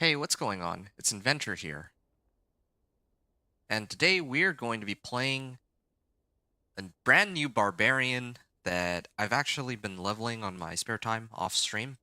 Hey, what's going on? It's Inventor here. And today we're going to be playing a brand new barbarian that I've actually been leveling on my spare time off stream.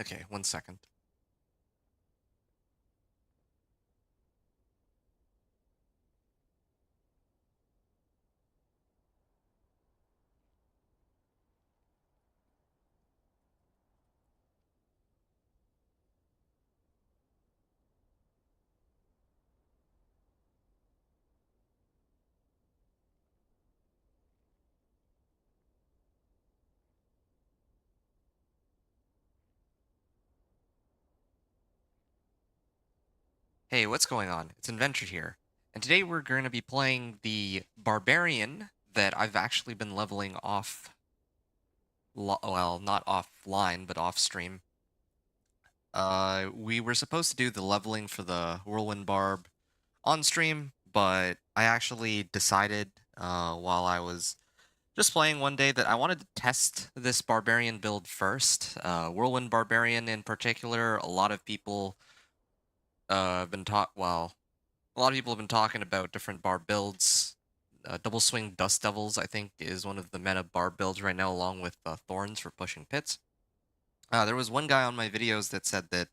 Okay, 1 second. Hey, what's going on? It's Inventor here. And today we're going to be playing the barbarian that I've actually been leveling off, well, not offline, but off stream. We were supposed to do the leveling for the Whirlwind Barb on stream, but I actually decided while I was just playing one day that I wanted to test this barbarian build first. Whirlwind Barbarian in particular, a lot of people have been a lot of people have been talking about different barb builds. Double Swing Dust Devils, I think, is one of the meta barb builds right now, along with Thorns for pushing pits. There was one guy on my videos that said that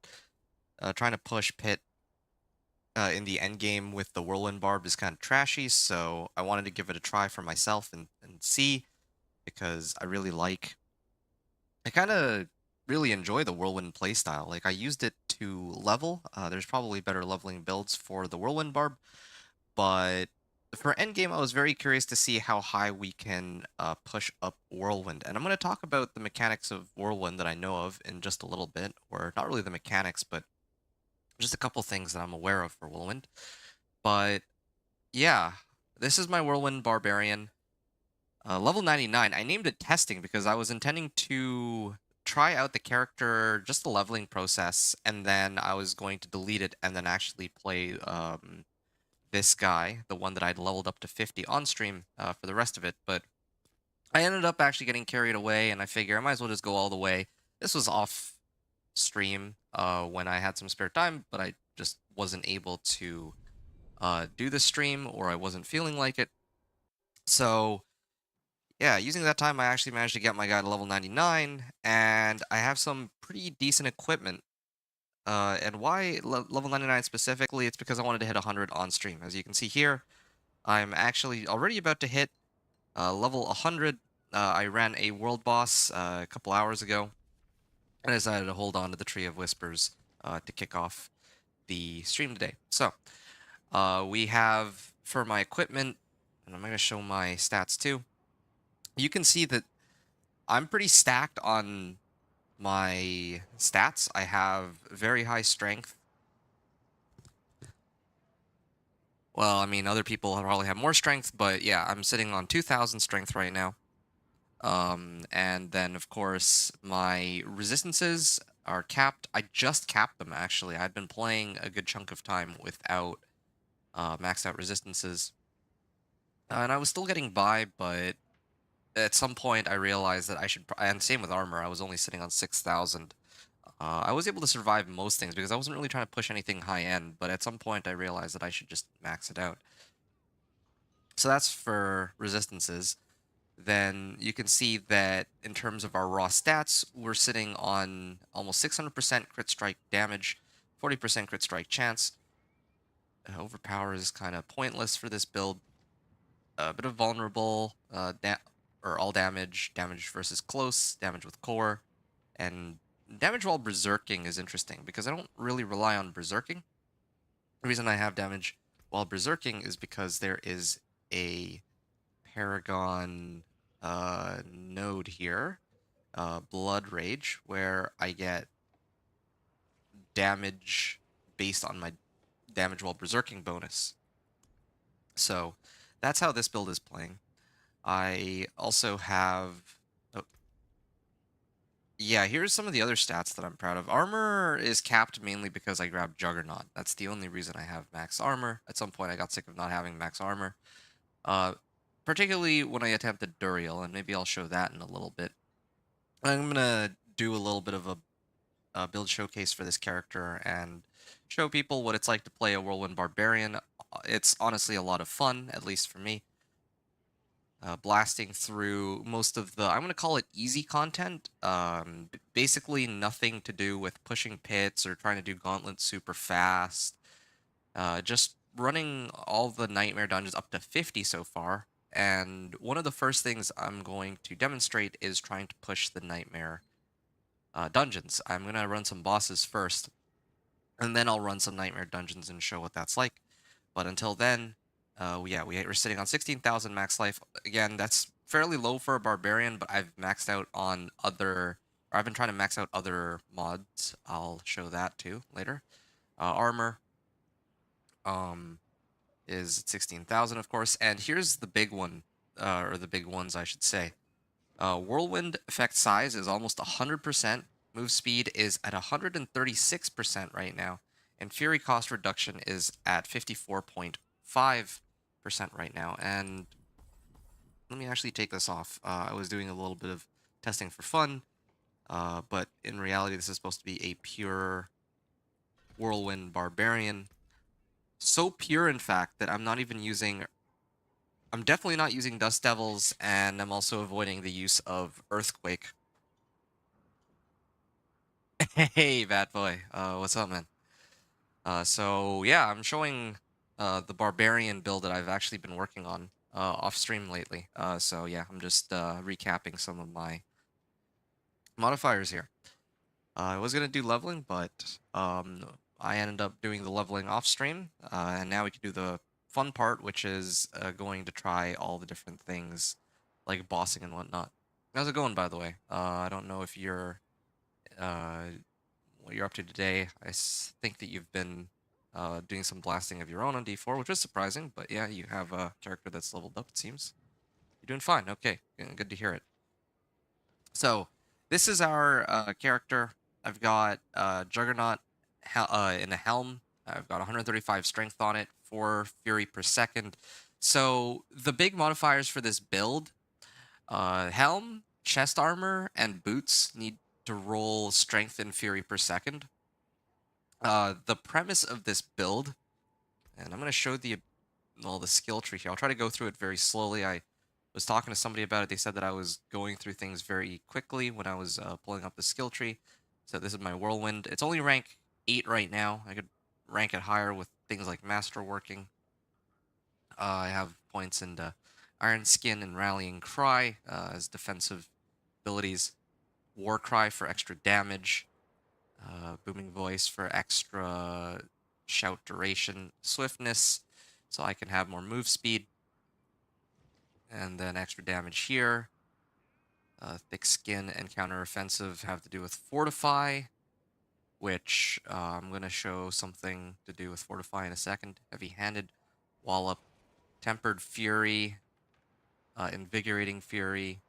trying to push pit in the end game with the Whirlwind Barb is kind of trashy, so I wanted to give it a try for myself and see, because I kind of really enjoy the Whirlwind playstyle. Like, I used it to level. There's probably better leveling builds for the Whirlwind Barb, but for endgame, I was very curious to see how high we can push up Whirlwind. And I'm going to talk about the mechanics of Whirlwind that I know of in just a little bit, or not really the mechanics, but just a couple things that I'm aware of for Whirlwind. But yeah, this is my Whirlwind Barbarian. Level 99. I named it testing because I was intending to try out the character, just the leveling process, and then I was going to delete it and then actually play this guy, the one that I'd leveled up to 50 on stream for the rest of it. But I ended up actually getting carried away, and I figure I might as well just go all the way. This was off stream when I had some spare time, but I just wasn't able to do the stream, or I wasn't feeling like it. So yeah, using that time, I actually managed to get my guy to level 99, and I have some pretty decent equipment. And why level 99 specifically? It's because I wanted to hit 100 on stream. As you can see here, I'm actually already about to hit level 100. I ran a world boss a couple hours ago, and I decided to hold on to the Tree of Whispers to kick off the stream today. So, we have, for my equipment, and I'm going to show my stats too, you can see that I'm pretty stacked on my stats. I have very high strength. Well, I mean, other people probably have more strength, but yeah, I'm sitting on 2,000 strength right now. And then, of course, my resistances are capped. I just capped them, actually. I'd been playing a good chunk of time without maxed out resistances. And I was still getting by, but at some point I realized that I should, and same with armor, I was only sitting on 6,000. I was able to survive most things because I wasn't really trying to push anything high end, but at some point I realized that I should just max it out. So that's for resistances. Then you can see that in terms of our raw stats, we're sitting on almost 600% crit strike damage, 40% crit strike chance. Overpower is kind of pointless for this build. A bit of vulnerable, or all damage, damage versus close, damage with core, and damage while berserking is interesting because I don't really rely on berserking. The reason I have damage while berserking is because there is a Paragon node here, Blood Rage, where I get damage based on my damage while berserking bonus. So that's how this build is playing. I also have... Oh, Yeah, here's some of the other stats that I'm proud of. Armor is capped mainly because I grabbed Juggernaut. That's the only reason I have max armor. At some point, I got sick of not having max armor. Uh, Particularly when I attempted Duriel, and maybe I'll show that in a little bit. I'm gonna do a little bit of a build showcase for this character and show people what it's like to play a Whirlwind Barbarian. It's honestly a lot of fun, at least for me. Blasting through most of the, I'm going to call it easy content. Basically, nothing to do with pushing pits or trying to do gauntlets super fast. Just running all the nightmare dungeons up to 50 so far. And one of the first things I'm going to demonstrate is trying to push the nightmare dungeons. I'm going to run some bosses first, and then I'll run some nightmare dungeons and show what that's like. But until then, yeah, we're sitting on 16,000 max life. Again, that's fairly low for a barbarian, but I've maxed out on other, or I've been trying to max out other mods. I'll show that too later. Armor um, is 16,000, of course. And here's the big one, or the big ones, I should say. Whirlwind effect size is almost 100%. Move speed is at 136% right now. And Fury cost reduction is at 54.5% right now. And let me actually take this off. I was doing a little bit of testing for fun, but in reality, this is supposed to be a pure Whirlwind Barbarian. So pure, in fact, that I'm not even using... I'm definitely not using Dust Devils, and I'm also avoiding the use of Earthquake. Hey, bad boy. What's up, man? So yeah, I'm showing the barbarian build that I've actually been working on off stream lately. So yeah, I'm just recapping some of my modifiers here. I was gonna do leveling, but I ended up doing the leveling off stream, and now we can do the fun part, which is going to try all the different things like bossing and whatnot. How's it going, by the way? I don't know if you're uh, what you're up to today. Think that you've been doing some blasting of your own on D4, which is surprising, but yeah, you have a character that's leveled up, it seems. You're doing fine. Okay, good to hear it. So, this is our character. I've got Juggernaut in a helm. I've got 135 strength on it, 4 fury per second. So, the big modifiers for this build, helm, chest armor, and boots need to roll strength and fury per second. The premise of this build, and I'm going to show the skill tree here. I'll try to go through it very slowly. I was talking to somebody about it. They said that I was going through things very quickly when I was pulling up the skill tree. So this is my Whirlwind. It's only rank 8 right now. I could rank it higher with things like Masterworking. I have points in Iron Skin and Rallying Cry as defensive abilities. War Cry for extra damage. Booming Voice for extra shout duration, swiftness, so I can have more move speed, and then extra damage here. Thick Skin and Counter Offensive have to do with Fortify, which I'm going to show something to do with Fortify in a second. Heavy Handed, Wallop, Tempered Fury, Invigorating Fury,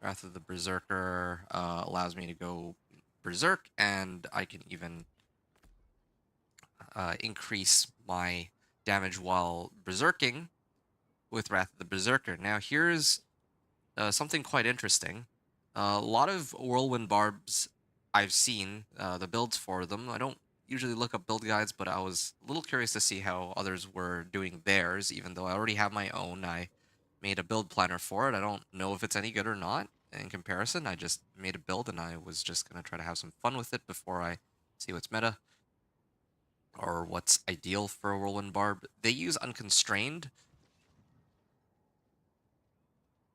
Wrath of the Berserker allows me to go Berserk, and I can even increase my damage while berserking with Wrath of the Berserker. Now here's something quite interesting. A lot of Whirlwind Barbs I've seen, the builds for them. I don't usually look up build guides, but I was a little curious to see how others were doing theirs, even though I already have my own. I made a build planner for it. I don't know if it's any good or not in comparison. I just made a build, and I was just going to try to have some fun with it before I see what's meta or what's ideal for a Whirlwind Barb. They use Unconstrained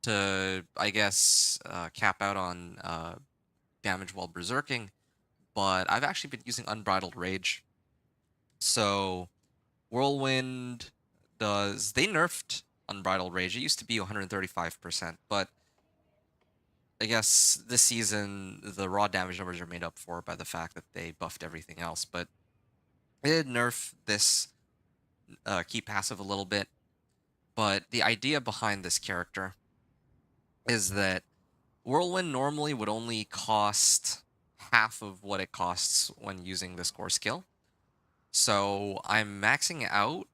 to, I guess, cap out on damage while berserking, but I've actually been using Unbridled Rage. So Whirlwind does... They nerfed Unbridled Rage. It used to be 135%, but I guess this season the raw damage numbers are made up for by the fact that they buffed everything else, but they did nerf this key passive a little bit. But the idea behind this character is that Whirlwind normally would only cost half of what it costs when using this core skill. So I'm maxing out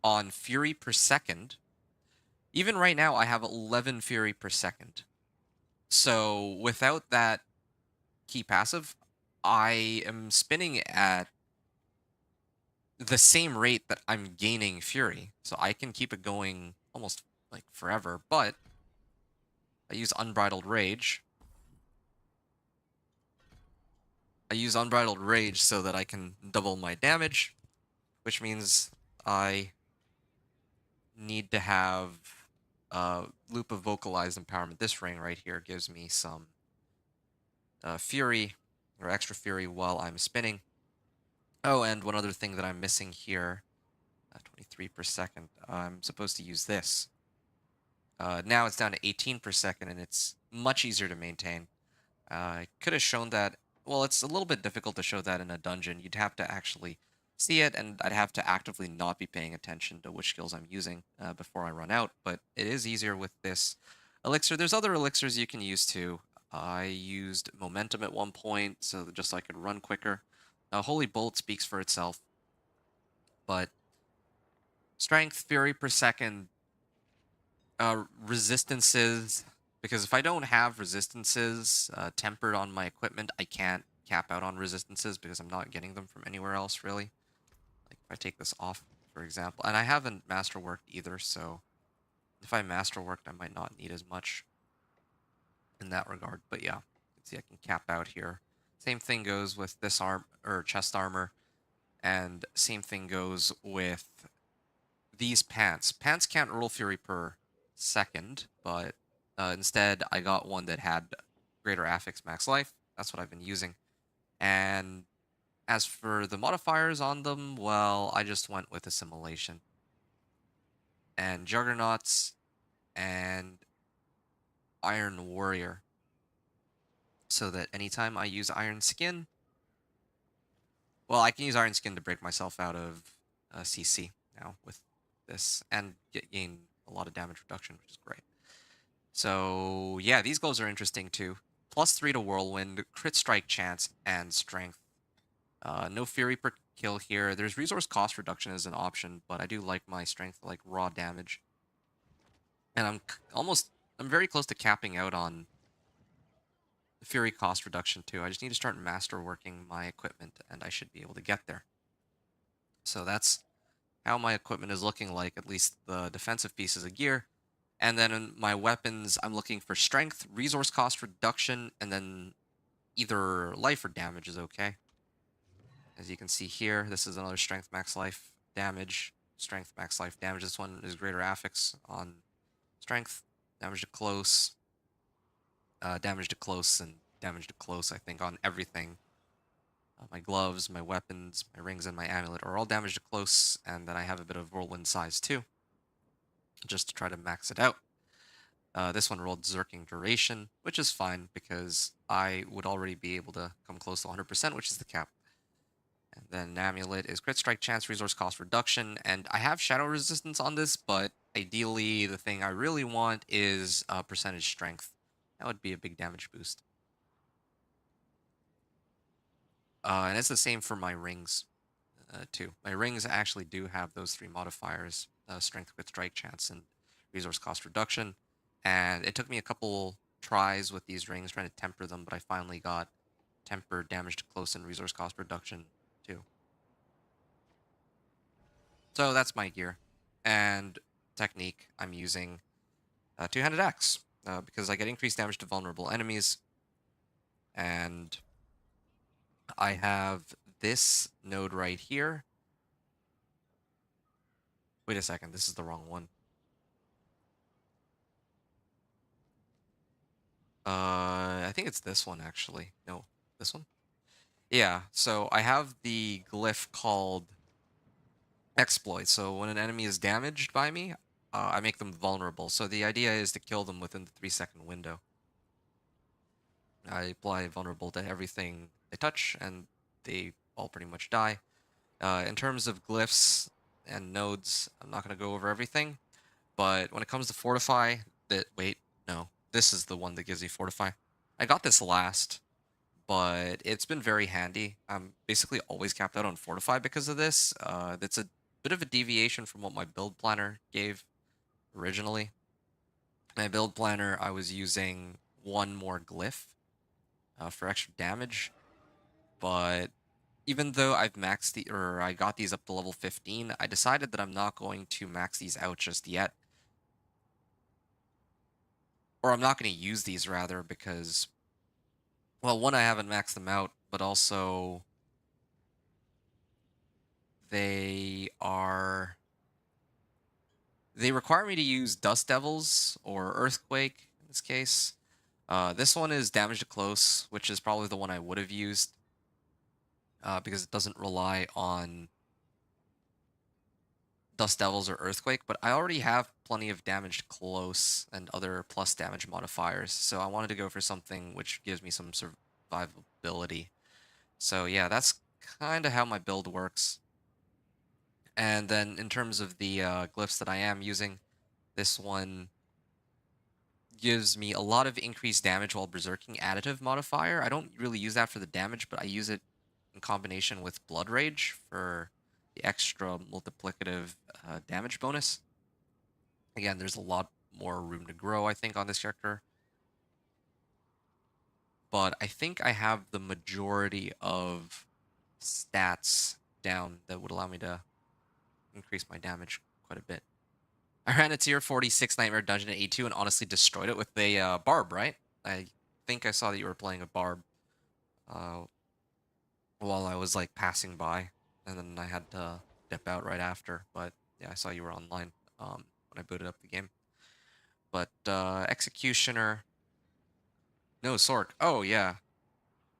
on Fury per second. Even right now, I have 11 Fury per second. So without that key passive, I am spinning at the same rate that I'm gaining Fury. So I can keep it going almost like forever, but I use Unbridled Rage. I use Unbridled Rage so that I can double my damage, which means I need to have Loop of Vocalized Empowerment. This ring right here gives me some Fury or extra Fury while I'm spinning. Oh, and one other thing that I'm missing here, 23 per second. I'm supposed to use this. Now it's down to 18 per second, and it's much easier to maintain. I could have shown that. Well, it's a little bit difficult to show that in a dungeon. You'd have to actually see it, and I'd have to actively not be paying attention to which skills I'm using before I run out. But it is easier with this elixir. There's other elixirs you can use too. I used momentum at one point, so that just so I could run quicker. Holy Bolt speaks for itself, but strength, fury per second, resistances, because if I don't have resistances tempered on my equipment, I can't cap out on resistances because I'm not getting them from anywhere else, really. Like if I take this off, for example, and I haven't masterworked either, so if I masterworked, I might not need as much in that regard. But yeah, you can see I can cap out here. Same thing goes with this arm or chest armor, and same thing goes with these pants. Pants can't roll fury per second, but instead I got one that had greater affix max life. That's what I've been using. And as for the modifiers on them, well, I just went with assimilation and juggernauts and iron warrior, so that anytime I use iron skin, well, I can use iron skin to break myself out of CC now with this and gain a lot of damage reduction, which is great. So yeah, these gloves are interesting too. +3 to Whirlwind, crit strike chance, and strength. No Fury per kill here. There's resource cost reduction as an option, but I do like my strength, like raw damage. And I'm very close to capping out on Fury cost reduction too. I just need to start masterworking my equipment, and I should be able to get there. So that's how my equipment is looking like, at least the defensive pieces of gear. And then in my weapons, I'm looking for strength, resource cost reduction, and then either life or damage is okay. As you can see here, this is another strength max life damage, strength max life damage. This one is greater affix on strength, damage to close, damage to close, and damage to close, I think, on everything. My gloves, my weapons, my rings, and my amulet are all damage to close, and then I have a bit of whirlwind size too, just to try to max it out. This one rolled Zerking Duration, which is fine because I would already be able to come close to 100%, which is the cap. And then Amulet is Crit Strike Chance, Resource Cost Reduction, and I have Shadow Resistance on this, but ideally the thing I really want is Percentage Strength. That would be a big damage boost. And it's the same for my rings, too. My rings actually do have those 3 modifiers, Strength, Crit Strike Chance, and Resource Cost Reduction. And it took me a couple tries with these rings trying to temper them, but I finally got tempered damage to close and resource cost reduction too. So that's my gear. And technique, I'm using two-handed axe because I get increased damage to vulnerable enemies. And I have this node right here. Wait a second, this is the wrong one. I think it's this one actually. No, this one? Yeah, so I have the glyph called exploit. So when an enemy is damaged by me, I make them vulnerable. So the idea is to kill them within the 3-second window. I apply vulnerable to everything they touch, and they all pretty much die. In terms of glyphs and nodes, I'm not going to go over everything. But when it comes to fortify, wait, no. This is the one that gives me Fortify. I got this last, but it's been very handy. I'm basically always capped out on Fortify because of this. That's a bit of a deviation from what my build planner gave originally. My build planner, I was using one more glyph for extra damage, but even though I've maxed or I got these up to level 15, I decided that I'm not going to max these out just yet. Or I'm not going to use these rather because, well, one, I haven't maxed them out, but also they are they require me to use Dust Devils or Earthquake in this case. This one is damage to close, which is probably the one I would have used because it doesn't rely on Dust Devils or Earthquake, but I already have plenty of damage to close and other plus damage modifiers, so I wanted to go for something which gives me some survivability. So yeah, that's kind of how my build works. And then in terms of the glyphs that I am using, this one gives me a lot of increased damage while berserking additive modifier. I don't really use that for the damage, but I use it in combination with Blood Rage for the extra multiplicative damage bonus. Again, there's a lot more room to grow, I think, on this character. But I think I have the majority of stats down that would allow me to increase my damage quite a bit. I ran a tier 46 Nightmare Dungeon at A2 and honestly destroyed it with a Barb, right? I think I saw that you were playing a Barb uh, while I was like passing by, and then I had to dip out right after. But yeah, I saw you were online when I booted up the game. But Executioner, no Sork. Oh yeah,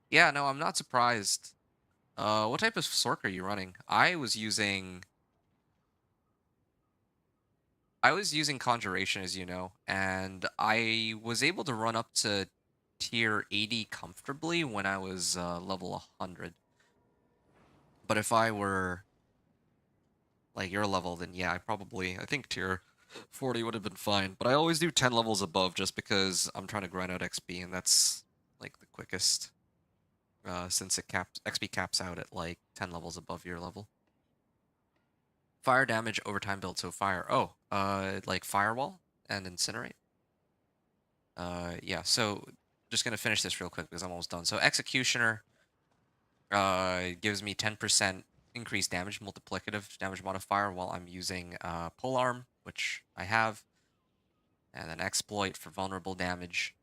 yeah. No, I'm not surprised. What type of Sork are you running? I was using Conjuration, as you know, and I was able to run up to tier 80 comfortably when I was level 100. But if I were like your level, then yeah, I think tier 40 would have been fine. But I always do 10 levels above just because I'm trying to grind out XP, and that's like the quickest since XP caps out at like 10 levels above your level. Fire damage overtime build, so fire. Oh, like Firewall and Incinerate. Yeah, so just gonna finish this real quick because I'm almost done. So Executioner gives me 10% increased damage, multiplicative damage modifier while I'm using Polearm, which I have, and then Exploit for vulnerable damage,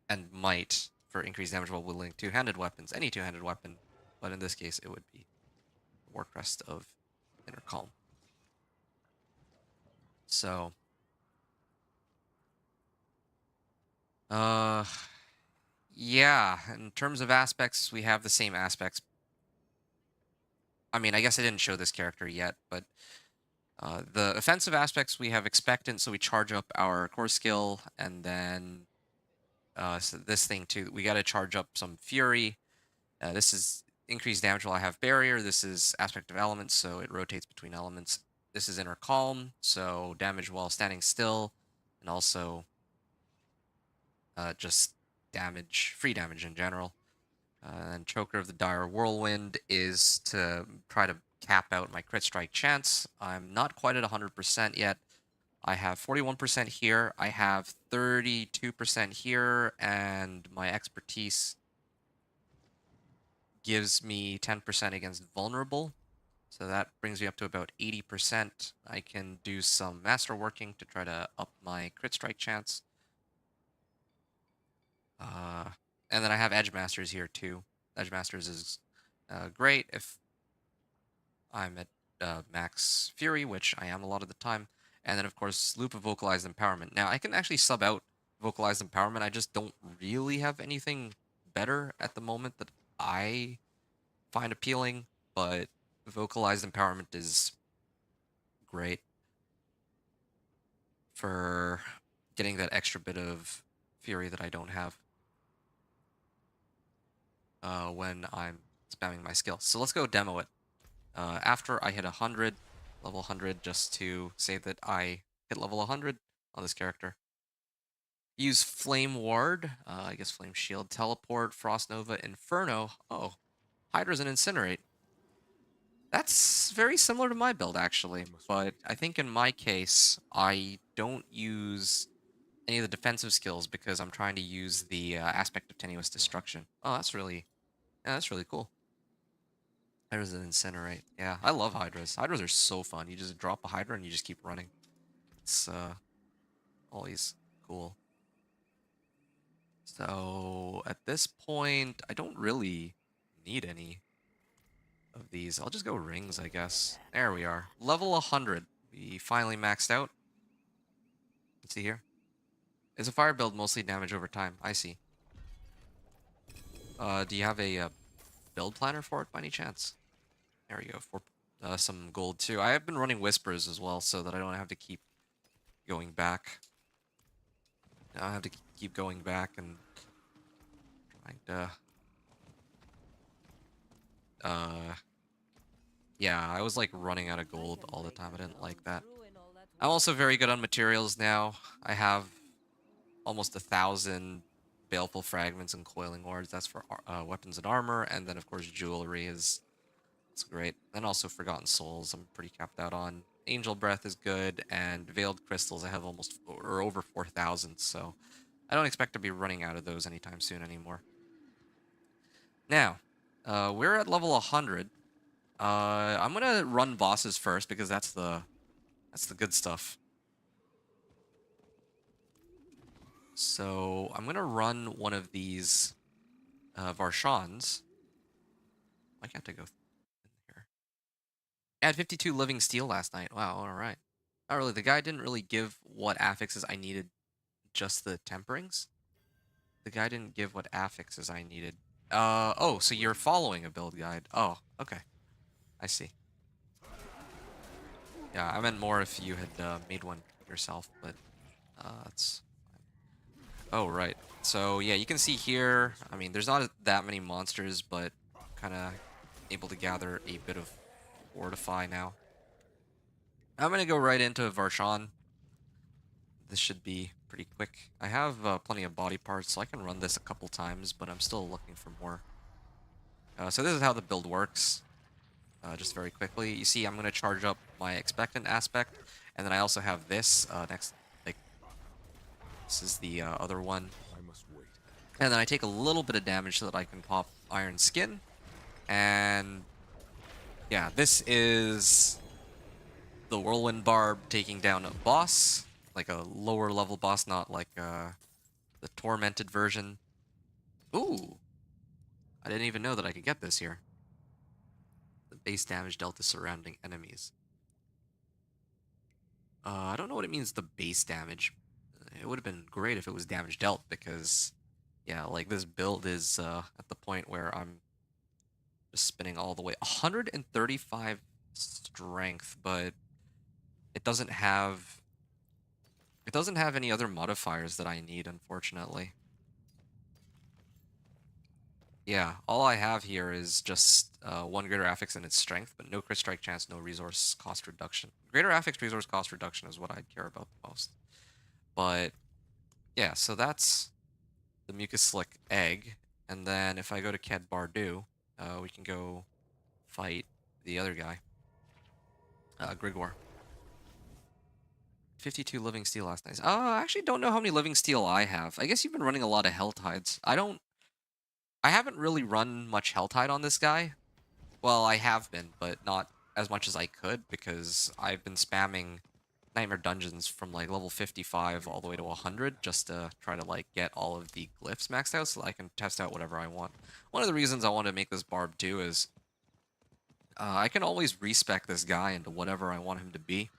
and Might for increased damage while wielding two-handed weapons, any two-handed weapon, but in this case it would be War Crest of Inner Calm. So, uh, yeah, in terms of aspects, we have the same aspects. I mean, I guess I didn't show this character yet, but the offensive aspects, we have Expectant, so we charge up our core skill, and then so this thing too, we got to charge up some Fury. This is increased damage while I have Barrier. This is Aspect of Elements, so it rotates between elements. This is Inner Calm, so damage while standing still, and also just damage, free damage in general. And Choker of the Dire Whirlwind is to try to cap out my crit strike chance. I'm not quite at 100% yet. I have 41% here, I have 32% here, and my expertise gives me 10% against vulnerable. So that brings me up to about 80%. I can do some masterworking to try to up my crit strike chance. And then I have Edge Masters here too. Edge Masters is great if I'm at max Fury, which I am a lot of the time. And then, of course, Loop of Vocalized Empowerment. Now, I can actually sub out Vocalized Empowerment. I just don't really have anything better at the moment that I find appealing, but Vocalized Empowerment is great for getting that extra bit of Fury that I don't have when I'm spamming my skill. So let's go demo it. After I hit 100, level 100, just to say that I hit level 100 on this character. Use Flame Ward, I guess Flame Shield, Teleport, Frost Nova, Inferno. Oh, Hydra's and Incinerate. That's very similar to my build, actually. But I think in my case, I don't use any of the defensive skills because I'm trying to use the aspect of Tenuous Destruction. Oh, yeah, that's really cool. Hydra's an Incinerate. Yeah, I love Hydras. Hydras are so fun. You just drop a Hydra and you just keep running. It's always cool. So at this point, I don't really need any of these. I'll just go rings, I guess. There we are. Level 100. We finally maxed out. Let's see here. It's a fire build, mostly damage over time. I see. Do you have a build planner for it by any chance? There we go. For some gold too. I have been running whispers as well, so that I don't have to keep going back. I don't have to keep going back and trying to. Yeah, I was like running out of gold all the time. I didn't like that. I'm also very good on materials now. I have almost 1,000 baleful fragments and coiling wards. That's for weapons and armor, and then of course jewelry is great. And also Forgotten Souls, I'm pretty capped out on. Angel Breath is good, and Veiled Crystals I have almost or over 4,000. So I don't expect to be running out of those anytime soon anymore. Now, we're at level 100. I'm gonna run bosses first because that's the good stuff. So I'm gonna run one of these Varshans. Why can't I go in here? I had 52 living steel last night. Wow, all right. Not really. The guy didn't really give what affixes I needed. Just the temperings. The guy didn't give what affixes I needed. Oh, so you're following a build guide. Oh, okay. I see. Yeah, I meant more if you had made one yourself, but that's fine. Oh, right. So, yeah, you can see here, I mean, there's not that many monsters, but kind of able to gather a bit of Fortify now. I'm going to go right into Varshan. This should be pretty quick. I have plenty of body parts, so I can run this a couple times, but I'm still looking for more. So this is how the build works. Just very quickly, you see I'm going to charge up my expectant aspect, and then I also have this next, like, this is the other one. I must wait. And then I take a little bit of damage so that I can pop Iron Skin, and yeah, this is the Whirlwind Barb taking down a boss, like a lower level boss, not like the tormented version. Ooh, I didn't even know that I could get this here. The base damage dealt to surrounding enemies. I don't know what it means, the base damage. It would have been great if it was damage dealt, because, yeah, like this build is at the point where I'm just spinning all the way. 135 strength, but it doesn't have any other modifiers that I need, unfortunately. Yeah, all I have here is just 1 greater affix and its strength, but no crit strike chance, no resource cost reduction. Greater affix resource cost reduction is what I'd care about the most. But yeah, so that's the Mucus Slick Egg. And then if I go to Ked Bardu, we can go fight the other guy, Grigor. 52 living steel last night. I actually don't know how many living steel I have. I guess you've been running a lot of Helltides. I haven't really run much Helltide on this guy. Well, I have been, but not as much as I could, because I've been spamming Nightmare Dungeons from like level 55 all the way to 100 just to try to like get all of the glyphs maxed out so that I can test out whatever I want. One of the reasons I want to make this barb too is I can always respec this guy into whatever I want him to be.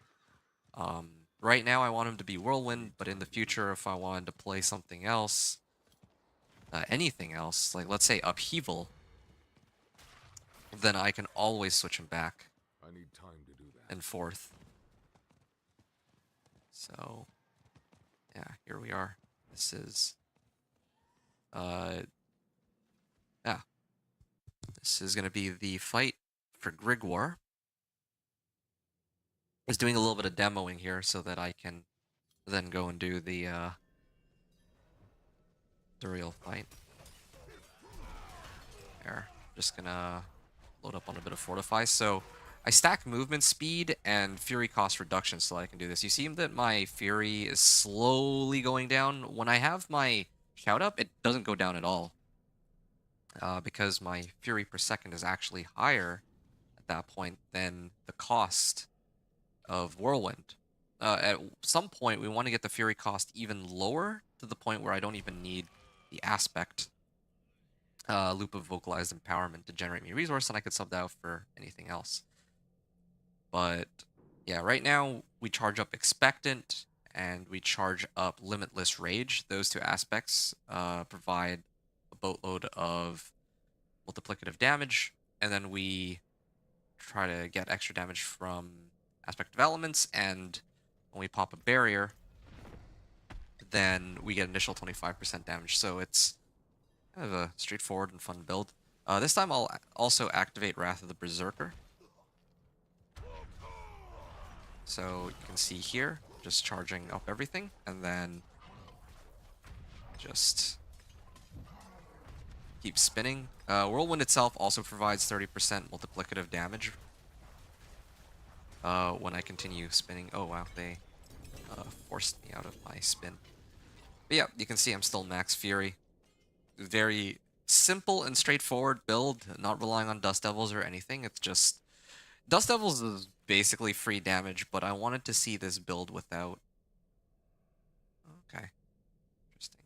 Right now I want him to be Whirlwind, but in the future if I wanted to play something else, anything else, like let's say Upheaval, then I can always switch him back I need time to do that. and forth. So, yeah, here we are. This is, yeah. This is going to be the fight for Grigor. I was doing a little bit of demoing here so that I can then go and do the Duriel fight. There. Just gonna load up on a bit of Fortify. So I stack movement speed and Fury cost reduction so I can do this. You see that my Fury is slowly going down. When I have my Shout Up, it doesn't go down at all. Because my Fury per second is actually higher at that point than the cost of Whirlwind. At some point, we want to get the Fury cost even lower to the point where I don't even need the Aspect loop of Vocalized Empowerment to generate me resource, and I could sub that out for anything else. But yeah, right now we charge up Expectant and we charge up Limitless Rage. Those two aspects provide a boatload of multiplicative damage, and then we try to get extra damage from Aspect of Elements, and when we pop a barrier, then we get initial 25% damage. So it's kind of a straightforward and fun build. This time I'll also activate Wrath of the Berserker. So you can see here, just charging up everything, and then just keep spinning. Whirlwind itself also provides 30% multiplicative damage when I continue spinning. Oh wow, they forced me out of my spin. But yeah, you can see I'm still max Fury. Very simple and straightforward build, not relying on Dust Devils or anything. It's just Dust Devils is basically free damage, but I wanted to see this build without. Okay, interesting.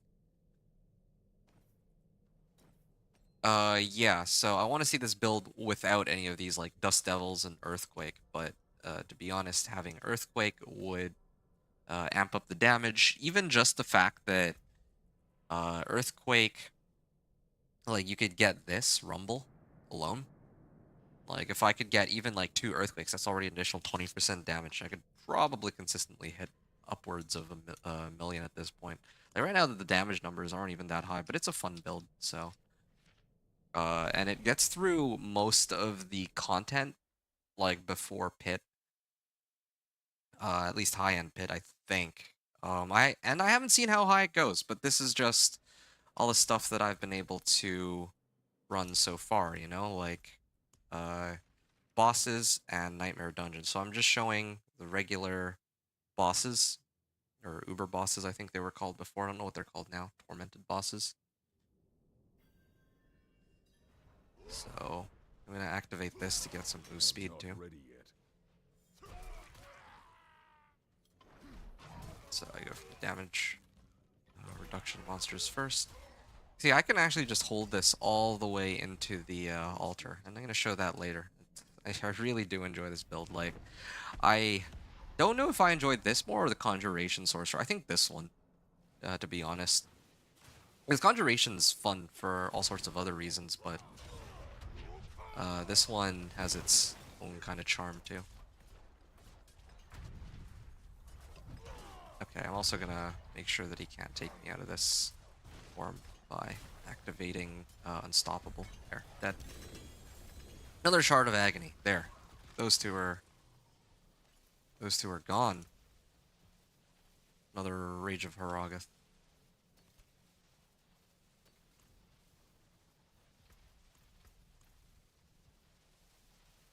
Yeah, so I want to see this build without any of these like Dust Devils and Earthquake, but to be honest, having Earthquake would amp up the damage. Even just the fact that Earthquake, like you could get this Rumble alone. Like if I could get even like 2 Earthquakes, that's already an additional 20% damage. I could probably consistently hit upwards of a million at this point. Like right now, the damage numbers aren't even that high, but it's a fun build. So, and it gets through most of the content like before Pit, at least high end Pit, I think. I haven't seen how high it goes, but this is just all the stuff that I've been able to run so far. You know, like bosses and Nightmare Dungeons. So I'm just showing the regular bosses, or Uber bosses, I think they were called before. I don't know what they're called now. Tormented bosses. So I'm going to activate this to get some boost speed too. So I go for the damage reduction monsters first. See, I can actually just hold this all the way into the altar, and I'm going to show that later. I really do enjoy this build. Like, I don't know if I enjoyed this more or the Conjuration Sorcerer. I think this one, to be honest. Because Conjuration's fun for all sorts of other reasons, but this one has its own kind of charm, too. Okay, I'm also gonna make sure that he can't take me out of this form by activating Unstoppable. There, dead. Another Shard of Agony. There. Those two are gone. Another Rage of Haragoth.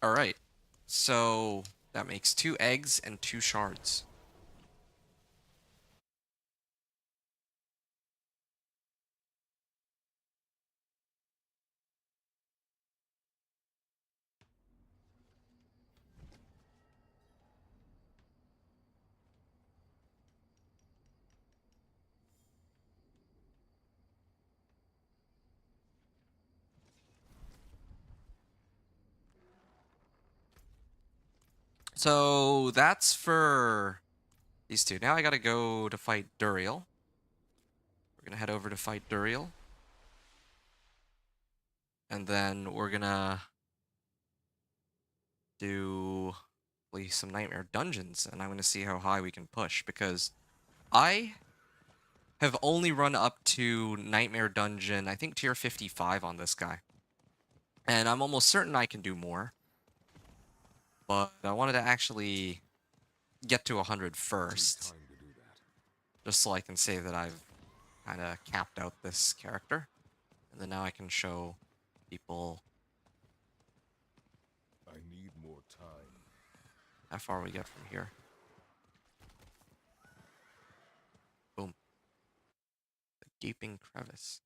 Alright. So that makes 2 eggs and 2 shards. So that's for these two. Now I gotta go to fight Duriel. We're gonna head over to fight Duriel. And then we're gonna do some Nightmare Dungeons. And I'm gonna see how high we can push. Because I have only run up to Nightmare Dungeon, I think tier 55 on this guy. And I'm almost certain I can do more. But I wanted to actually get to 100 first. Just so I can say that I've kind of capped out this character. And then now I can show people I need more time. how far we get from here. Boom. The gaping crevice.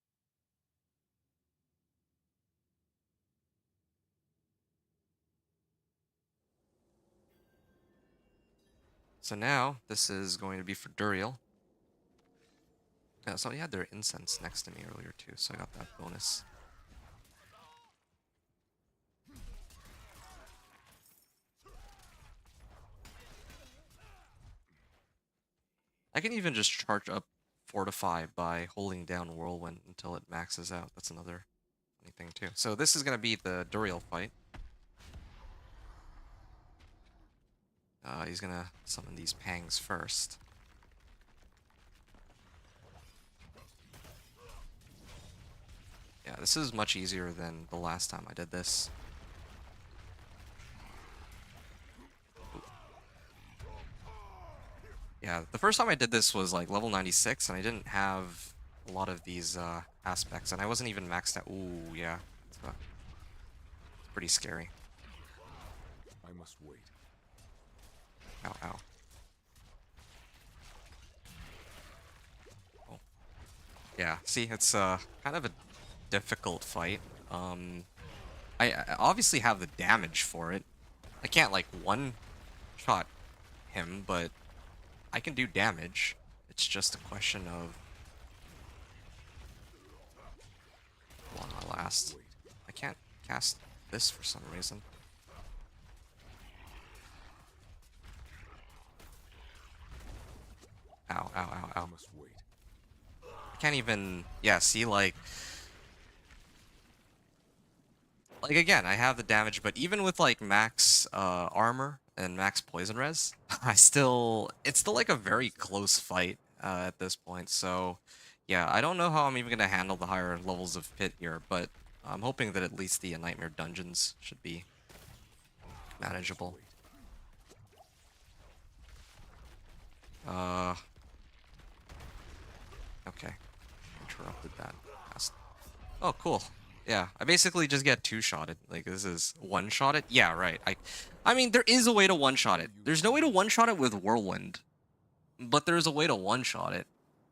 So now this is going to be for Duriel. Yeah, so he had their incense next to me earlier too, so I got that bonus. I can even just charge up Fortify by holding down Whirlwind until it maxes out. That's another funny thing too. So this is going to be the Duriel fight. He's going to summon these Pangs first. Yeah, this is much easier than the last time I did this. Yeah, the first time I did this was like level 96, and I didn't have a lot of these aspects, and I wasn't even maxed out. Ooh, yeah. It's pretty scary. I must wait. Ow, ow. Oh. Yeah, see, it's kind of a difficult fight. I obviously have the damage for it. I can't, like, one-shot him, but I can do damage. It's just a question of how long I last. I can't cast this for some reason. Ow, ow, ow, I ow. must wait. I can't even... Yeah, see, like, again, I have the damage, but even with like max armor and max poison res, it's still like a very close fight at this point. So yeah, I don't know how I'm even gonna handle the higher levels of pit here, but I'm hoping that at least the nightmare dungeons should be manageable. Uh, okay, interrupted that. Oh, cool. Yeah, I basically just get two-shotted. Like, this is one-shotted? Yeah, right. I mean, there is a way to one-shot it. There's no way to one-shot it with Whirlwind, but there's a way to one-shot it.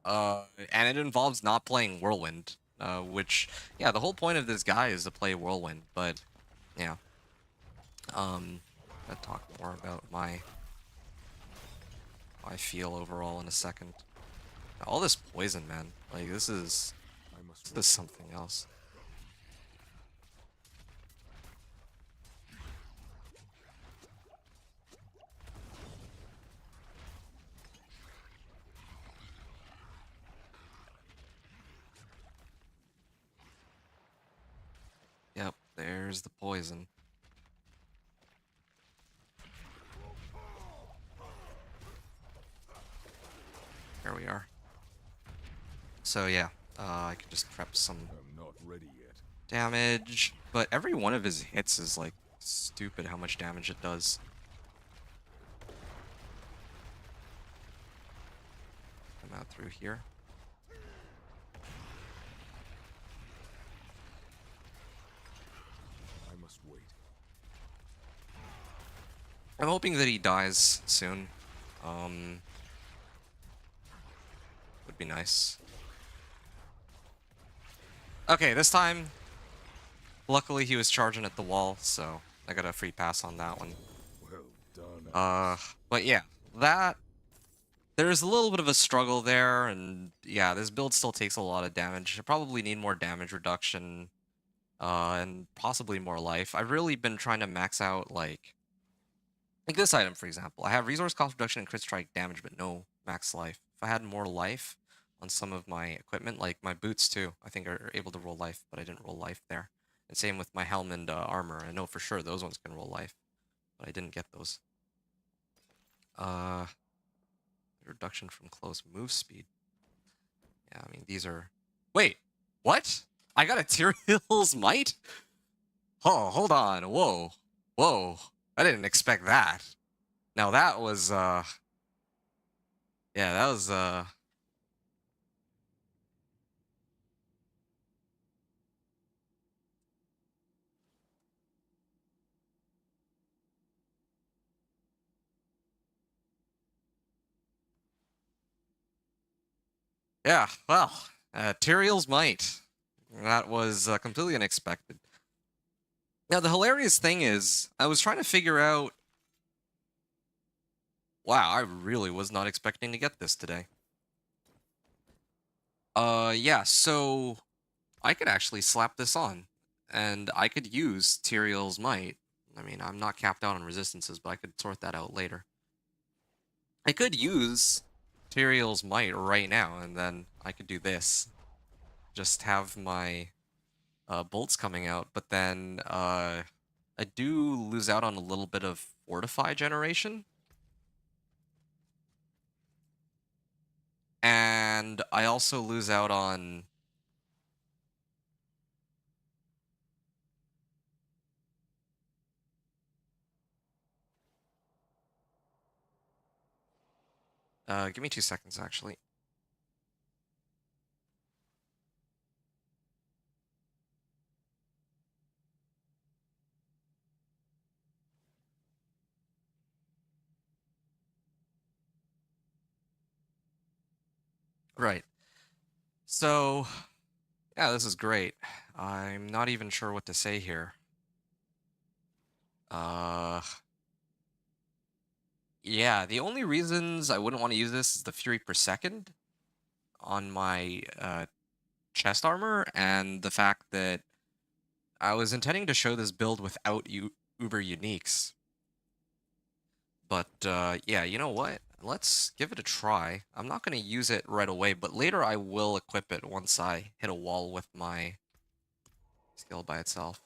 And it involves not playing Whirlwind, which, yeah, the whole point of this guy is to play Whirlwind, but, yeah. I'll talk more about my how I feel overall in a second. All this poison, man. Like, this is something else. Yep, there's the poison. Here we are. So yeah, I could just prep some I'm not ready yet. damage, but every one of his hits is like stupid how much damage it does. Come out through here. I must wait. I'm hoping that he dies soon. Would be nice. Okay, this time, luckily he was charging at the wall, so I got a free pass on that one. Well done. But yeah, there's a little bit of a struggle there, and yeah, this build still takes a lot of damage. I probably need more damage reduction, and possibly more life. I've really been trying to max out, like this item, for example. I have resource cost reduction and crit strike damage, but no max life. If I had more life on some of my equipment, like my boots too, I think are able to roll life, but I didn't roll life there. And same with my helm and armor. I know for sure those ones can roll life, but I didn't get those. Reduction from close move speed. Yeah, I mean, these are... Wait, what? I got a Tyrael's Might? Oh, hold on. Whoa. Whoa. I didn't expect that. Now that was, yeah, that was, Yeah, well, Tyrael's might. That was completely unexpected. Now, the hilarious thing is, I was trying to figure out. Wow, I really was not expecting to get this today. Yeah, so I could actually slap this on, and I could use Tyrael's might. I mean, I'm not capped out on resistances, but I could sort that out later. I could use Tyrael's might right now, and then I could do this. Just have my bolts coming out, but then I do lose out on a little bit of fortify generation. And I also lose out on... give me 2 seconds, actually. Right. So, yeah, this is great. I'm not even sure what to say here. Uh, yeah, the only reasons I wouldn't want to use this is the Fury per second on my chest armor, and the fact that I was intending to show this build without Uber Uniques. But yeah, you know what? Let's give it a try. I'm not going to use it right away, but later I will equip it once I hit a wall with my skill by itself.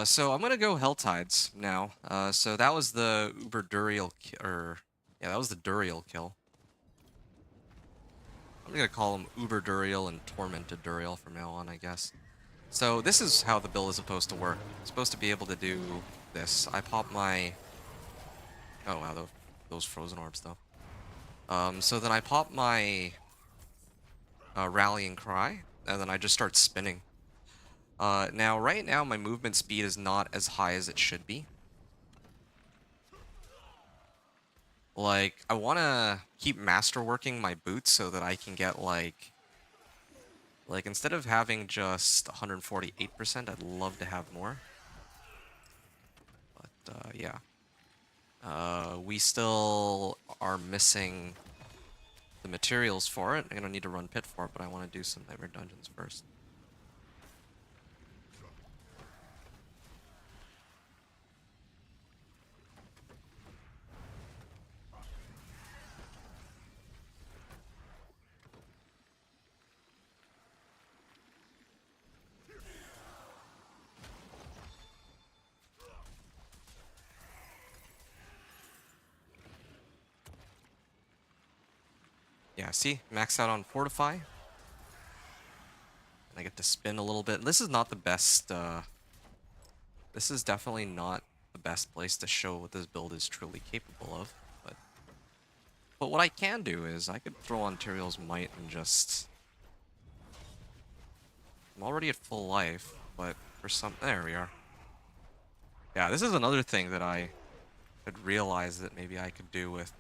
So I'm gonna go Helltides now. So that was the Uber Duriel, or yeah, that was the Duriel kill. I'm gonna call him Uber Duriel and Tormented Duriel from now on, I guess. So this is how the build is supposed to work. I'm supposed to be able to do this. I pop my... Oh wow, those frozen orbs though. So then I pop my Rallying Cry, and then I just start spinning. Now, right now, my movement speed is not as high as it should be. Like, I want to keep masterworking my boots so that I can get, like, instead of having just 148%, I'd love to have more. But, yeah. We still are missing the materials for it. I'm gonna need to run pit for it, but I want to do some nightmare dungeons first. Yeah, see? Max out on Fortify. And I get to spin a little bit. This is not the best, this is definitely not the best place to show what this build is truly capable of, but what I can do is I could throw on Tyrael's Might and just... I'm already at full life, but for some... There we are. Yeah, this is another thing that I could realize that maybe I could do with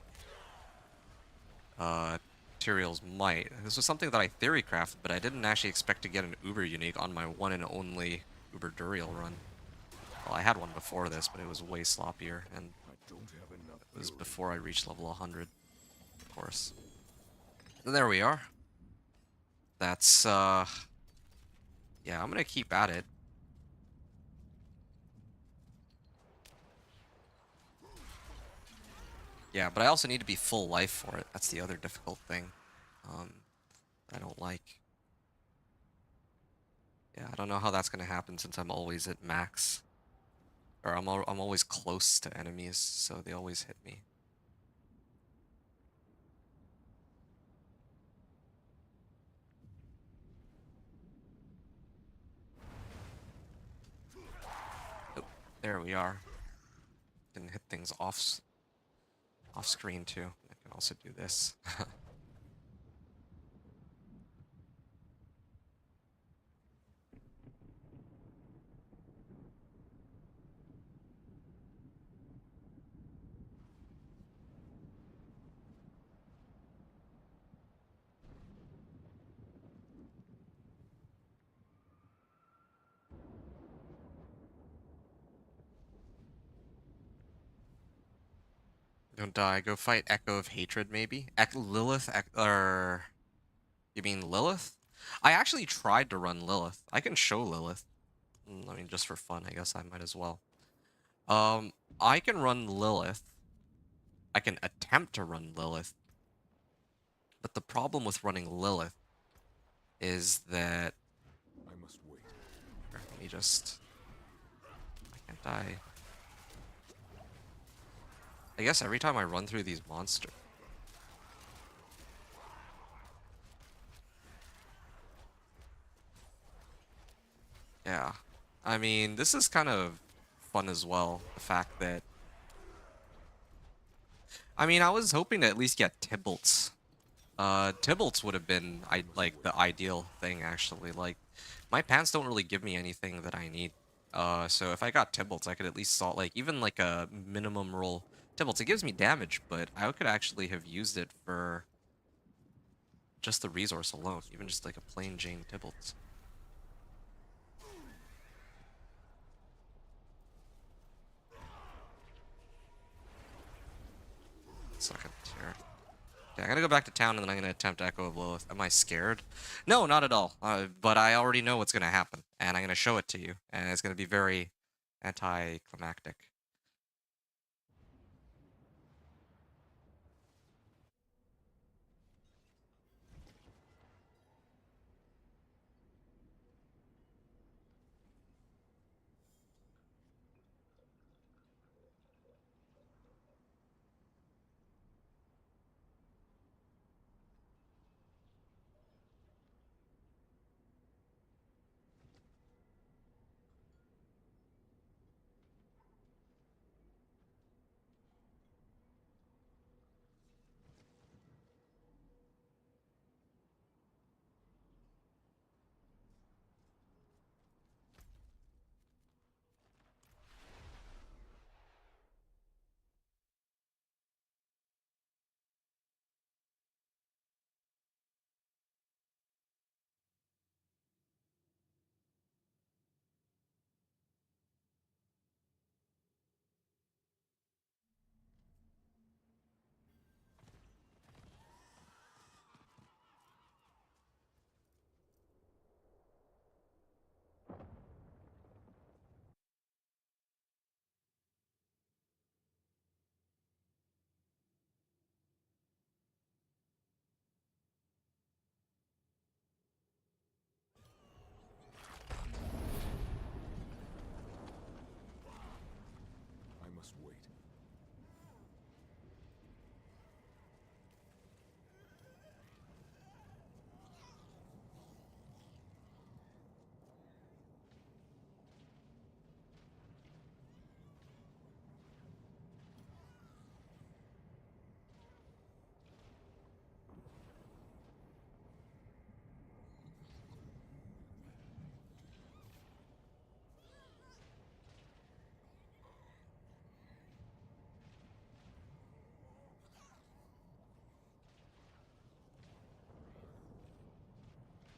uh, Tyrael's Might. This was something that I theory crafted, but I didn't actually expect to get an Uber unique on my one and only Uber Duriel run. Well, I had one before this, but it was way sloppier, and I don't have enough it was fury. before I reached level 100, of course. And there we are. That's, yeah, I'm gonna keep at it. Yeah, but I also need to be full life for it. That's the other difficult thing. Um, I don't like. Yeah, I don't know how that's gonna happen since I'm always at max. Or I'm always close to enemies, so they always hit me. Oh, there we are. Didn't hit things off off screen too. I can also do this. Don't die. Go fight Echo of Hatred, maybe? Lilith? Or... You mean Lilith? I actually tried to run Lilith. I can show Lilith. I mean, just for fun, I guess I might as well. I can run Lilith. I can attempt to run Lilith. But the problem with running Lilith is that... I must wait. Here, let me just... I can't die. I guess every time I run through these monsters... Yeah. I mean, this is kind of fun as well. The fact that... I mean, I was hoping to at least get Tybalt's. Tybalt's would have been like the ideal thing, actually. Like, my pants don't really give me anything that I need. So if I got Tybalt's, I could at least salt, like, even like a minimum roll Tybalt's. It gives me damage, but I could actually have used it for just the resource alone, even just like a plain Jane Tybalt's. Second tier. Okay, I'm gonna go back to town and then I'm gonna attempt Echo of Lilith. Am I scared? No, not at all. But I already know what's gonna happen, and I'm gonna show it to you, and it's gonna be very anticlimactic. I must wait.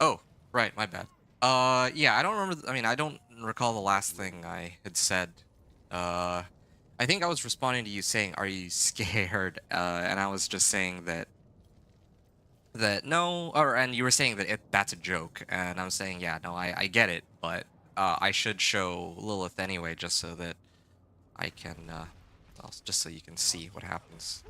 Oh, right, my bad. Yeah, I don't remember. I mean, I don't recall the last thing I had said. Uh, I think I was responding to you saying, "Are you scared?" And I was just saying that no, or and you were saying that that's a joke, and I was saying, yeah, no, I get it, but I should show Lilith anyway, just so that I can, well, just so you can see what happens.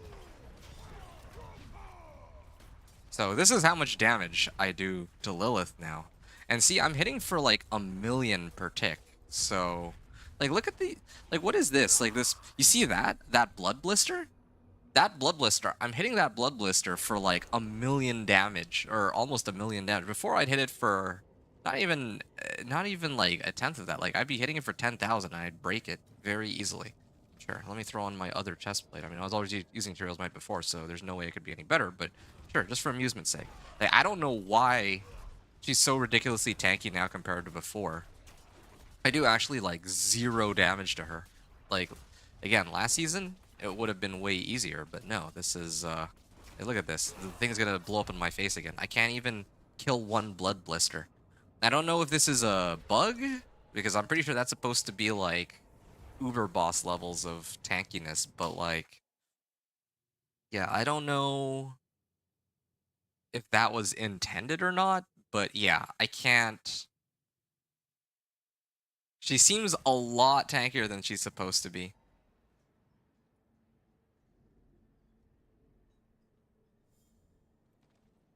So this is how much damage I do to Lilith now. And see, I'm hitting for like 1,000,000 per tick. So, like, look at the, like, what is this? Like this, you see that? That blood blister? That blood blister, I'm hitting that blood blister for like 1,000,000 damage, or almost 1,000,000 damage. Before I'd hit it for not even like a tenth of that. Like I'd be hitting it for 10,000 and I'd break it very easily. Sure, let me throw on my other chest plate. I mean, I was always using Tyrell's Might before, so there's no way it could be any better, but sure, just for amusement's sake. Like, I don't know why she's so ridiculously tanky now compared to before. I do actually like 0 damage to her. Like, again, last season, it would have been way easier, but no, this is, hey, look at this. The thing's gonna blow up in my face again. I can't even kill one blood blister. I don't know if this is a bug, because I'm pretty sure that's supposed to be like uber boss levels of tankiness, but like, yeah, I don't know if that was intended or not, but yeah, I can't. She seems a lot tankier than she's supposed to be.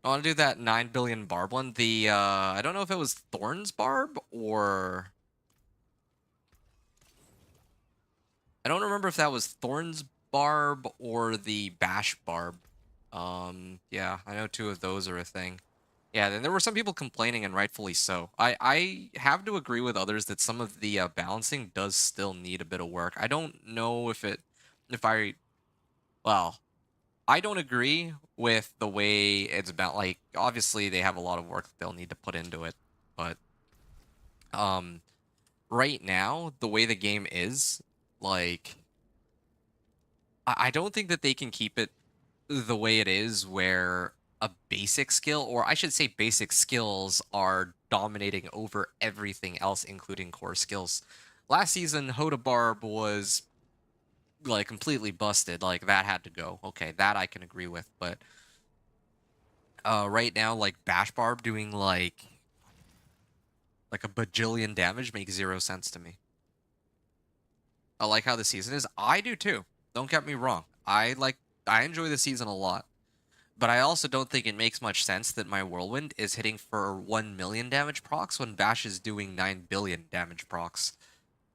I want to do that 9 billion barb one. The, I don't know if it was Thorns Barb or... I don't remember if that was Thorns Barb or the Bash Barb. Yeah, I know 2 of those are a thing. Yeah, then there were some people complaining, and rightfully so. I have to agree with others that some of the balancing does still need a bit of work. I don't know if well, I don't agree with the way it's about. Like, obviously, they have a lot of work that they'll need to put into it, but um, right now, the way the game is, like, I don't think that they can keep it the way it is, where a basic skill, or I should say basic skills, are dominating over everything else, including core skills. Last season, Hoda Barb was like completely busted. Like, that had to go. Okay, that I can agree with, but right now, like, Bash Barb doing like a bajillion damage makes 0 sense to me. I like how the season is. I do too. Don't get me wrong. I enjoy the season a lot. But I also don't think it makes much sense that my Whirlwind is hitting for 1 million damage procs when Bash is doing 9 billion damage procs.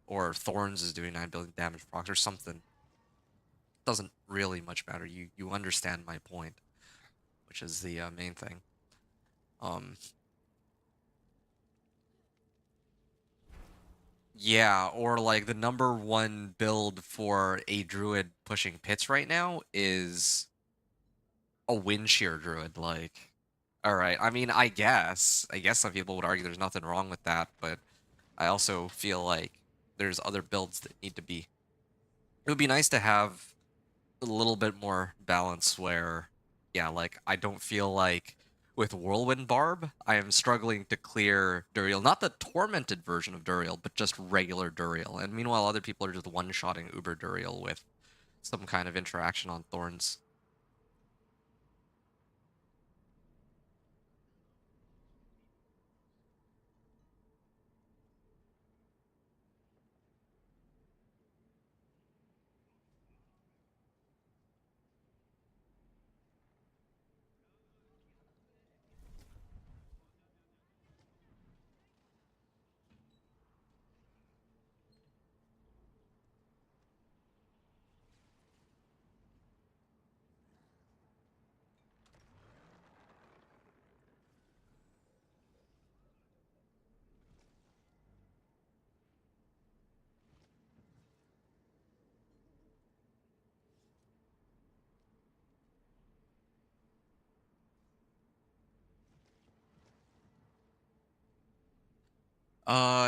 Or Thorns is doing 9 billion damage procs or something. Doesn't really much matter. You understand my point, which is the main thing. Um, yeah, or like the #1 build for a druid pushing pits right now is a wind shear druid. Like, all right. I mean, I guess some people would argue there's nothing wrong with that, but I also feel like there's other builds that need to be. It would be nice to have a little bit more balance where, yeah, like, I don't feel like with Whirlwind Barb, I am struggling to clear Duriel. Not the tormented version of Duriel, but just regular Duriel. And meanwhile, other people are just one-shotting Uber Duriel with some kind of interaction on Thorns.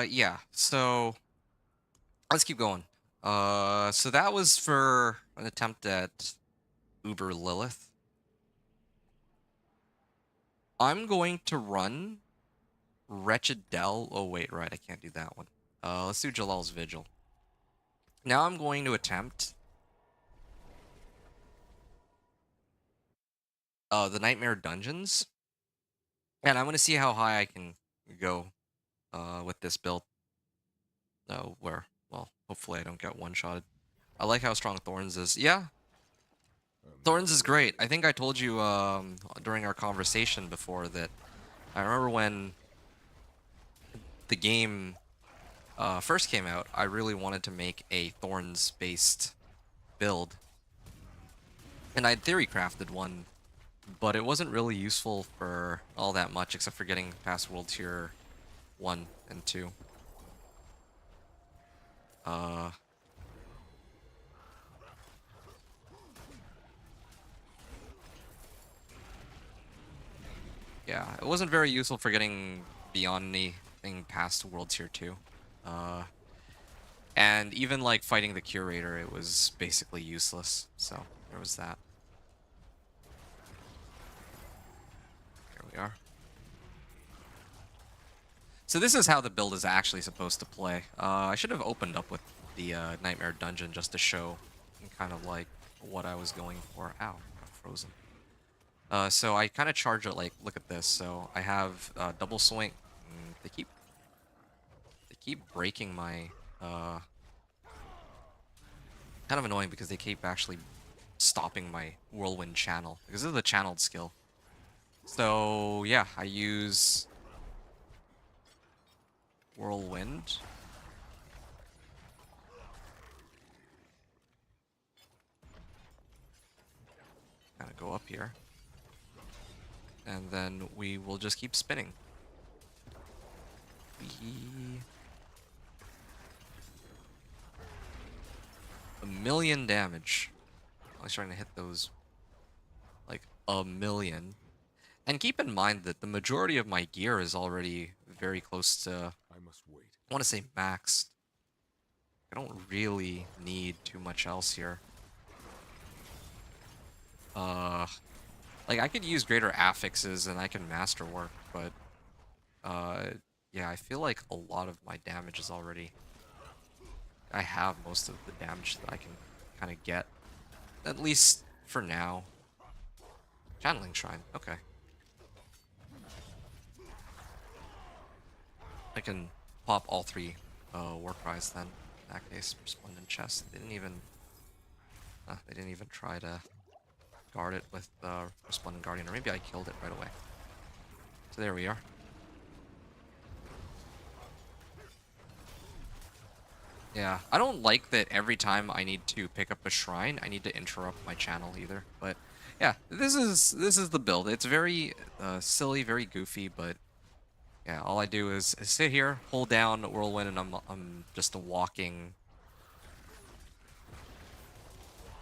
Yeah, so let's keep going. So that was for an attempt at Uber Lilith. I'm going to run Wretched Dell. Oh, wait, right, I can't do that one. Let's do Jalal's Vigil. Now I'm going to attempt the Nightmare Dungeons, and I'm going to see how high I can go with this build. Well, hopefully I don't get one-shotted. I like how strong Thorns is. Yeah, Thorns is great. I think I told you during our conversation before that I remember when the game first came out, I really wanted to make a Thorns-based build. And I'd theory crafted one, but it wasn't really useful for all that much except for getting past World Tier 1 and 2. Yeah, it wasn't very useful for getting beyond anything past World Tier 2. Uh, and even like fighting the Curator, it was basically useless. So there was that. Here we are. So this is how the build is actually supposed to play. I should have opened up with the Nightmare Dungeon just to show kind of like what I was going for. Ow, I'm frozen. So I kind of charge it like, look at this. So I have double swing. They keep breaking my kind of annoying because they keep actually stopping my whirlwind channel because this is the channeled skill. So yeah, I use whirlwind. Kind of go up here. And then we will just keep spinning. A million damage. I was trying to hit those like a million. And keep in mind that the majority of my gear is already very close to, I must wait. I want to say maxed. I don't really need too much else here. Like I could use greater affixes and I can masterwork, but yeah, I feel like a lot of my damage is already. I have most of the damage that I can kind of get, at least for now. Channeling Shrine, okay. I can pop all three war cries then. In that case, Resplendent Chest. They didn't even try to guard it with Resplendent Guardian, or maybe I killed it right away. So there we are. Yeah, I don't like that every time I need to pick up a shrine, I need to interrupt my channel either. But yeah, this is the build. It's very silly, very goofy, but yeah, all I do is sit here, hold down Whirlwind, and I'm just a walking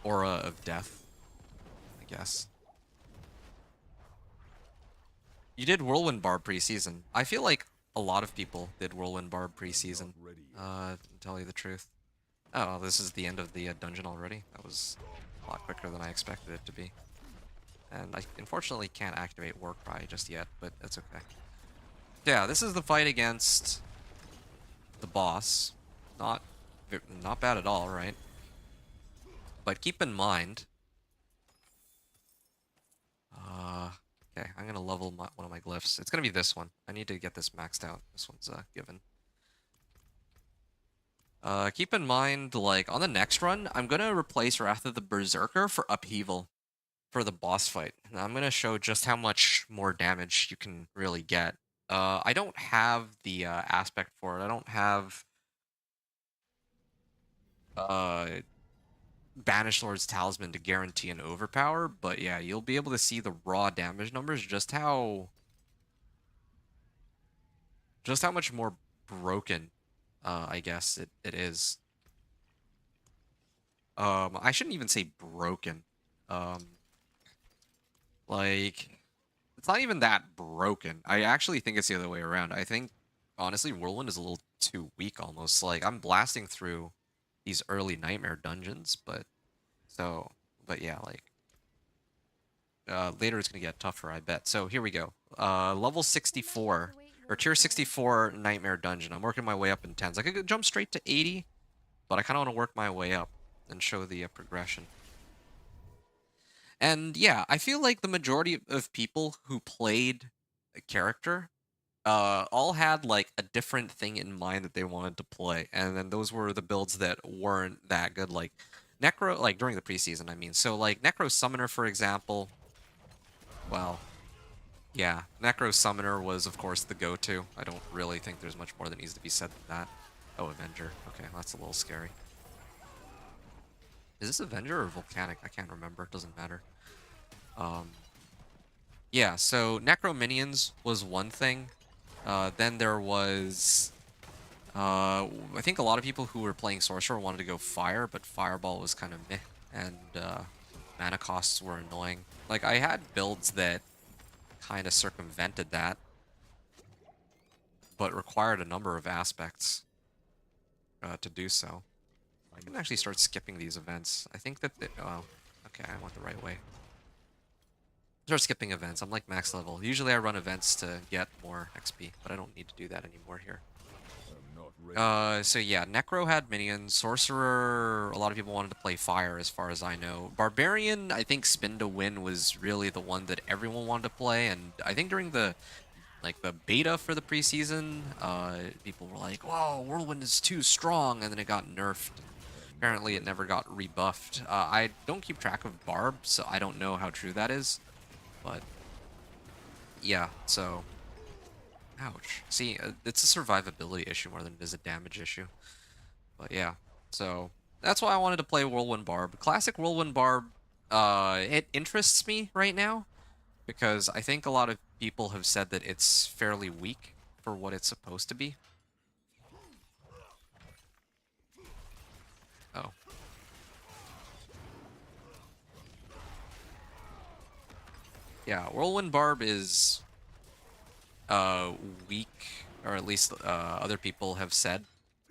aura of death, I guess. You did Whirlwind Barb preseason. I feel like a lot of people did Whirlwind Barb preseason. Not ready yet. To tell you the truth. Oh, this is the end of the dungeon already. That was a lot quicker than I expected it to be. And I unfortunately can't activate Warcry just yet, but that's okay. Yeah, this is the fight against the boss. Not, not bad at all, right? But keep in mind... okay, I'm gonna level one of my glyphs. It's gonna be this one. I need to get this maxed out. This one's given. Keep in mind, like, on the next run, I'm gonna replace Wrath of the Berserker for Upheaval for the boss fight. And I'm gonna show just how much more damage you can really get. I don't have the aspect for it. I don't have Banished Lord's Talisman to guarantee an overpower, but yeah, you'll be able to see the raw damage numbers, just how much more broken, I guess it is. I shouldn't even say broken. Like, it's not even that broken. I actually think it's the other way around. I think, honestly, Whirlwind is a little too weak almost. Like, I'm blasting through these early Nightmare dungeons, but yeah, like, later it's gonna get tougher, I bet. So here we go. Level 64, or tier 64 Nightmare dungeon. I'm working my way up in 10s. I could jump straight to 80, but I kind of want to work my way up and show the progression. And yeah, I feel like the majority of people who played a character all had like a different thing in mind that they wanted to play, and then those were the builds that weren't that good, like Necro, like during the preseason, I mean. So like Necro Summoner, for example, well, yeah, Necro Summoner was of course the go-to. I don't really think there's much more that needs to be said than that. Oh, Avenger. Okay, that's a little scary. Is this Avenger or Volcanic? I can't remember. It doesn't matter. Yeah, so Necro Minions was one thing. Then there was... I think a lot of people who were playing Sorcerer wanted to go Fire, but Fireball was kind of meh, and mana costs were annoying. Like, I had builds that kind of circumvented that, but required a number of aspects to do so. I can actually start skipping these events. I think that... oh, okay, I went the right way. Start skipping events. I'm like max level. Usually I run events to get more XP, but I don't need to do that anymore here. I'm not ready. So yeah, Necro had minions. Sorcerer, a lot of people wanted to play Fire as far as I know. Barbarian, I think Spin to Win was really the one that everyone wanted to play, and I think during the beta for the preseason, people were like, "Whoa, Whirlwind is too strong," and then it got nerfed. Apparently, it never got rebuffed. I don't keep track of Barb, so I don't know how true that is. But yeah, so ouch. See, it's a survivability issue more than it is a damage issue. But yeah, so that's why I wanted to play Whirlwind Barb. Classic Whirlwind Barb, it interests me right now because I think a lot of people have said that it's fairly weak for what it's supposed to be. Oh. Yeah, Whirlwind Barb is weak, or at least other people have said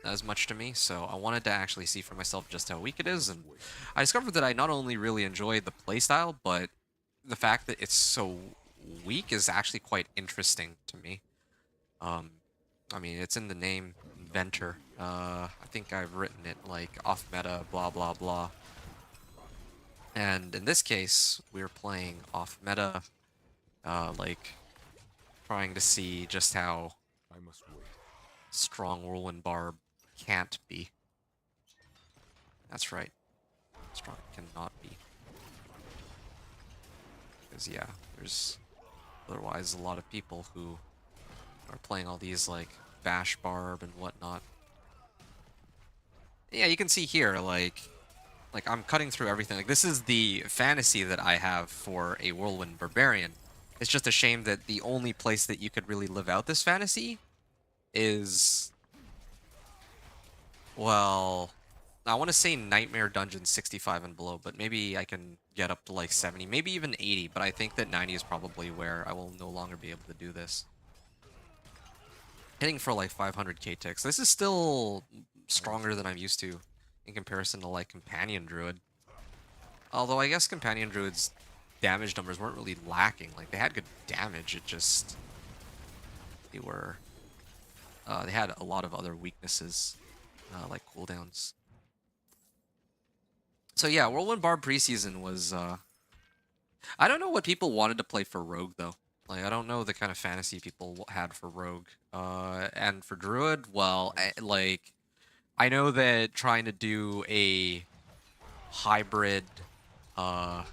as much to me, so I wanted to actually see for myself just how weak it is, and I discovered that I not only really enjoy the playstyle, but the fact that it's so weak is actually quite interesting to me. Um, I mean, it's in the name, Inventor. I think I've written it like off meta, blah blah blah. And in this case, we're playing off meta, like trying to see just how I must wait. strong Whirlwind Barb can't be. That's right. Strong cannot be. Because yeah, there's otherwise a lot of people who are playing all these like Bash Barb and whatnot. Yeah, you can see here, like I'm cutting through everything. Like this is the fantasy that I have for a Whirlwind Barbarian. It's just a shame that the only place that you could really live out this fantasy is, well, I want to say Nightmare Dungeon 65 and below, but maybe I can get up to like 70, maybe even 80, but I think that 90 is probably where I will no longer be able to do this. Hitting for like 500k ticks. This is still stronger than I'm used to in comparison to like Companion Druid. Although I guess Companion Druid's damage numbers weren't really lacking. Like they had good damage, it just they were they had a lot of other weaknesses, like cooldowns. So yeah, Whirlwind Barb preseason was I don't know what people wanted to play for Rogue though. Like I don't know the kind of fantasy people had for Rogue. And for Druid, well, like I know that trying to do a hybrid uh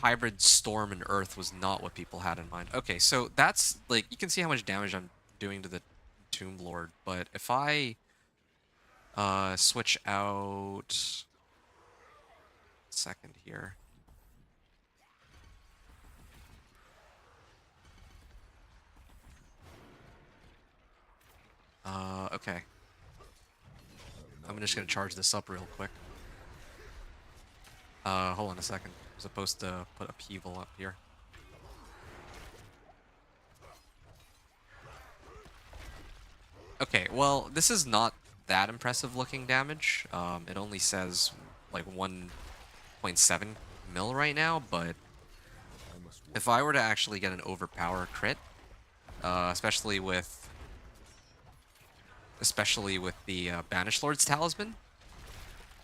hybrid Storm and Earth was not what people had in mind. Okay, so that's like you can see how much damage I'm doing to the Tomb Lord, but if I switch out second here. Okay. I'm just gonna charge this up real quick. Hold on a second. I'm supposed to put upheaval up here. Okay, well, this is not that impressive looking damage. It only says like 1.7 mil right now, but I must wait. if I were to actually get an overpower crit, especially with the Banished Lord's Talisman,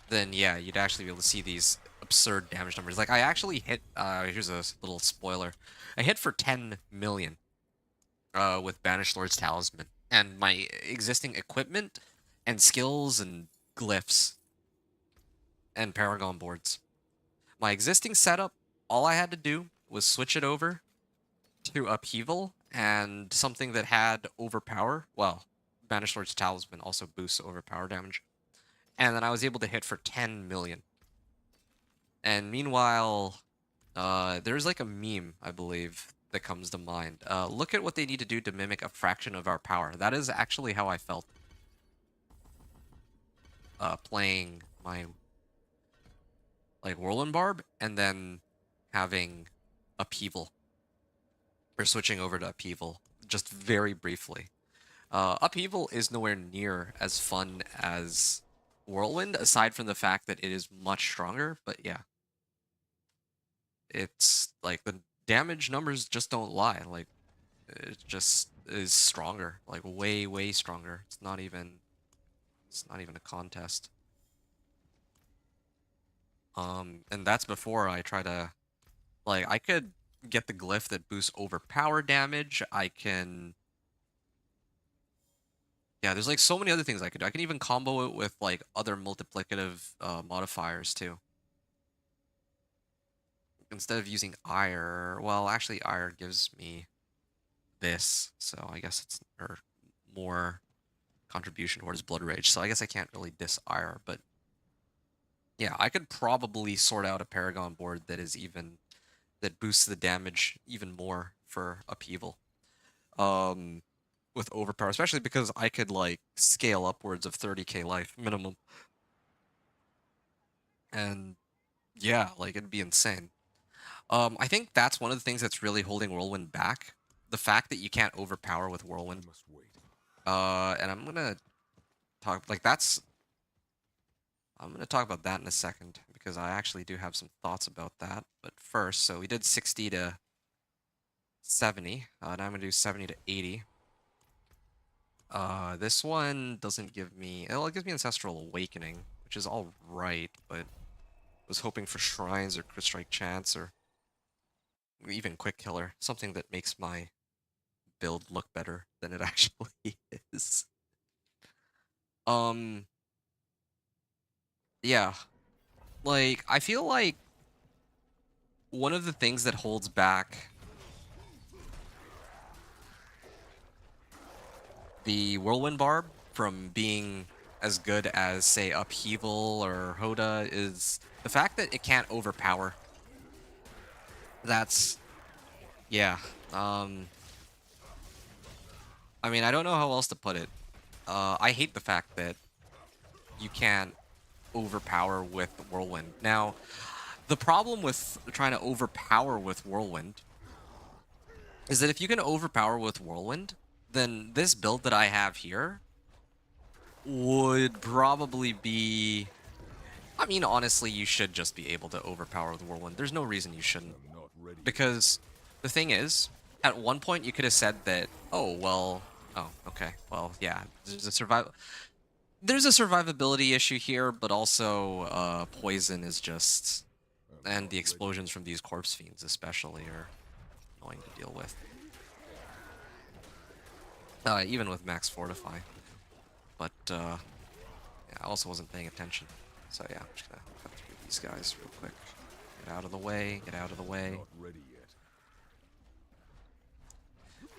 then yeah, you'd actually be able to see these absurd damage numbers. Like I actually hit, here's a little spoiler, I hit for 10 million with Banished Lord's Talisman, and my existing equipment and skills and glyphs and Paragon boards. My existing setup, all I had to do was switch it over to Upheaval and something that had Overpower. Well, Banished Lord's Talisman also boosts Overpower damage. And then I was able to hit for 10 million. And meanwhile, there's like a meme, I believe, that comes to mind. Look at what they need to do to mimic a fraction of our power. That is actually how I felt playing my like Whirlwind Barb, and then having Upheaval, or switching over to Upheaval just very briefly. Upheaval is nowhere near as fun as Whirlwind, aside from the fact that it is much stronger. But yeah, it's like the damage numbers just don't lie. Like it just is stronger, like way, way stronger. It's not even a contest. And that's before I try to, like, I could get the glyph that boosts overpower damage. I can, yeah, there's like so many other things I could do. I can even combo it with like other multiplicative modifiers too. Instead of using ire, well, actually ire gives me this, so I guess it's or more contribution towards blood rage. So I guess I can't really diss ire, but yeah, I could probably sort out a Paragon board that is even that boosts the damage even more for upheaval. Um, with overpower, especially because I could like scale upwards of 30k life minimum, and yeah, like it'd be insane. I think that's one of the things that's really holding Whirlwind back. The fact that you can't overpower with I Whirlwind. must wait. And I'm gonna talk like that's. I'm gonna talk about that in a second because I actually do have some thoughts about that. But first, so we did 60 to 70. Now I'm gonna do 70 to 80. This one doesn't give me. Well, it gives me Ancestral Awakening, which is all right, but was hoping for Shrines or Crit Strike Chance or even Quick Killer, something that makes my build look better than it actually is. Um, yeah, like I feel like one of the things that holds back the Whirlwind Barb from being as good as, say, Upheaval or Hoda is the fact that it can't overpower. That's, yeah. I mean, I don't know how else to put it. I hate the fact that you can't overpower with Whirlwind. Now, the problem with trying to overpower with Whirlwind is that if you can overpower with Whirlwind, then this build that I have here would probably be... I mean, honestly, you should just be able to overpower with Whirlwind. There's no reason you shouldn't. I'm not ready. Because the thing is, at one point you could have said that, oh, well... Oh, okay. Well, yeah. There's a survivability issue here, but also poison is just... I'm And not the ready. explosions from these corpse fiends especially are annoying to deal with. Even with max fortify. But yeah, I also wasn't paying attention. So yeah, I'm just gonna cut through these guys real quick. Get out of the way, get out of the way. Not ready yet.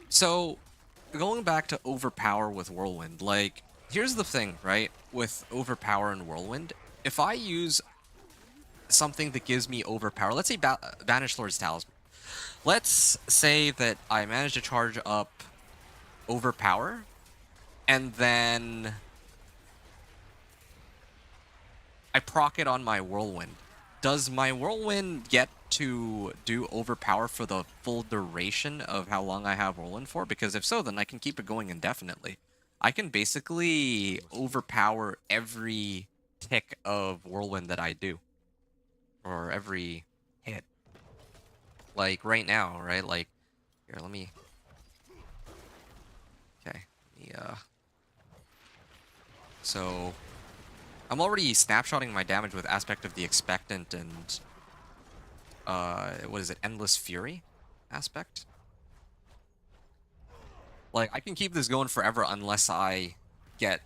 So, going back to overpower with Whirlwind, like, here's the thing, right? With overpower and Whirlwind, if I use something that gives me overpower, let's say Banished Lord's Talisman. Let's say that I manage to charge up overpower, and then I proc it on my Whirlwind. Does my Whirlwind get to do overpower for the full duration of how long I have Whirlwind for? Because if so, then I can keep it going indefinitely. I can basically overpower every tick of Whirlwind that I do. Or every hit. Like right now, right? Like, here, let me... Okay, let me, so... I'm already snapshotting my damage with Aspect of the Expectant and... what is it? Endless Fury aspect? Like, I can keep this going forever unless I get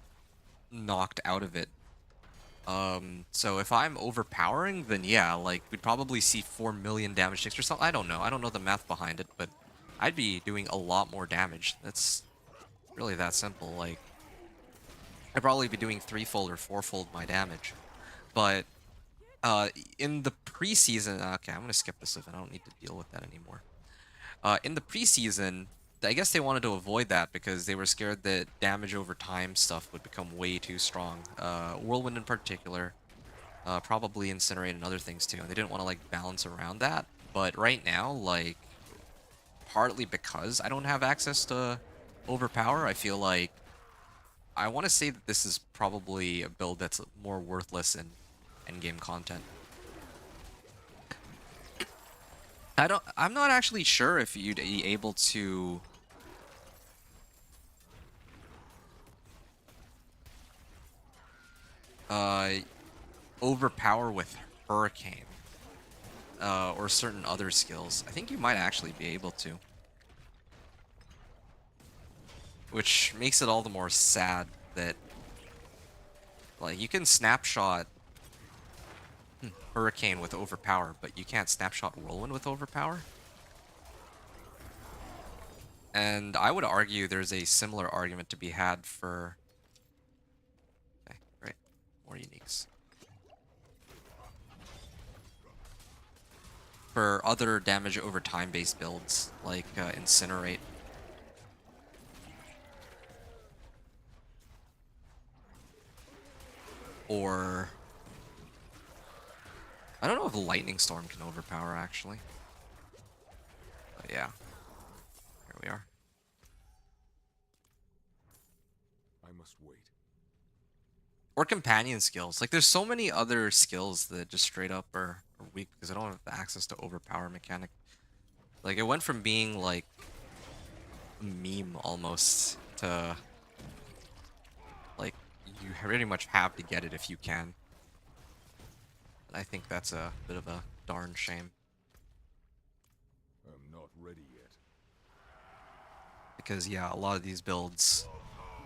knocked out of it. So if I'm overpowering, then yeah, like, we'd probably see 4 million damage ticks or something. I don't know. I don't know the math behind it, but I'd be doing a lot more damage. That's really that simple. Like, I'd probably be doing threefold or fourfold my damage. But in the preseason, okay, I'm gonna skip this event. I don't need to deal with that anymore. In the preseason, I guess they wanted to avoid that because they were scared that damage over time stuff would become way too strong. Whirlwind in particular. probably incinerate and other things too. And they didn't want to like balance around that. But right now, like partly because I don't have access to overpower, I feel like I want to say that this is probably a build that's more worthless in endgame content. I'm not actually sure if you'd be able to uh overpower with Hurricane or certain other skills. I think you might actually be able to, which makes it all the more sad that like you can snapshot Hurricane with overpower, but you can't snapshot Whirlwind with overpower. And I would argue there's a similar argument to be had for okay, great. More uniques. For other damage over time based builds like Incinerate. Or I don't know if Lightning Storm can overpower actually. But yeah, here we are. I must wait. Or companion skills. Like there's so many other skills that just straight up are weak because I don't have access to overpower mechanic. Like it went from being like a meme almost to like you pretty much have to get it if you can. And I think that's a bit of a darn shame. I'm not ready yet. Because yeah, a lot of these builds,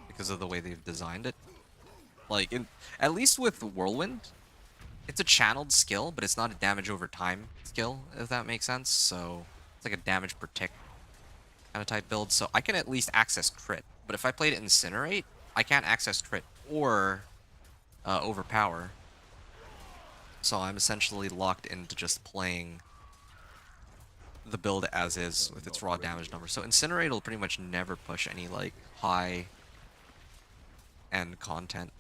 because of the way they've designed it, like at least with Whirlwind, it's a channeled skill, but it's not a damage over time skill, if that makes sense. So it's like a damage per tick kind of type build. So I can at least access crit. But if I played Incinerate, I can't access crit or overpower. So I'm essentially locked into just playing the build as is with its raw damage number. So Incinerate will pretty much never push any like high end content.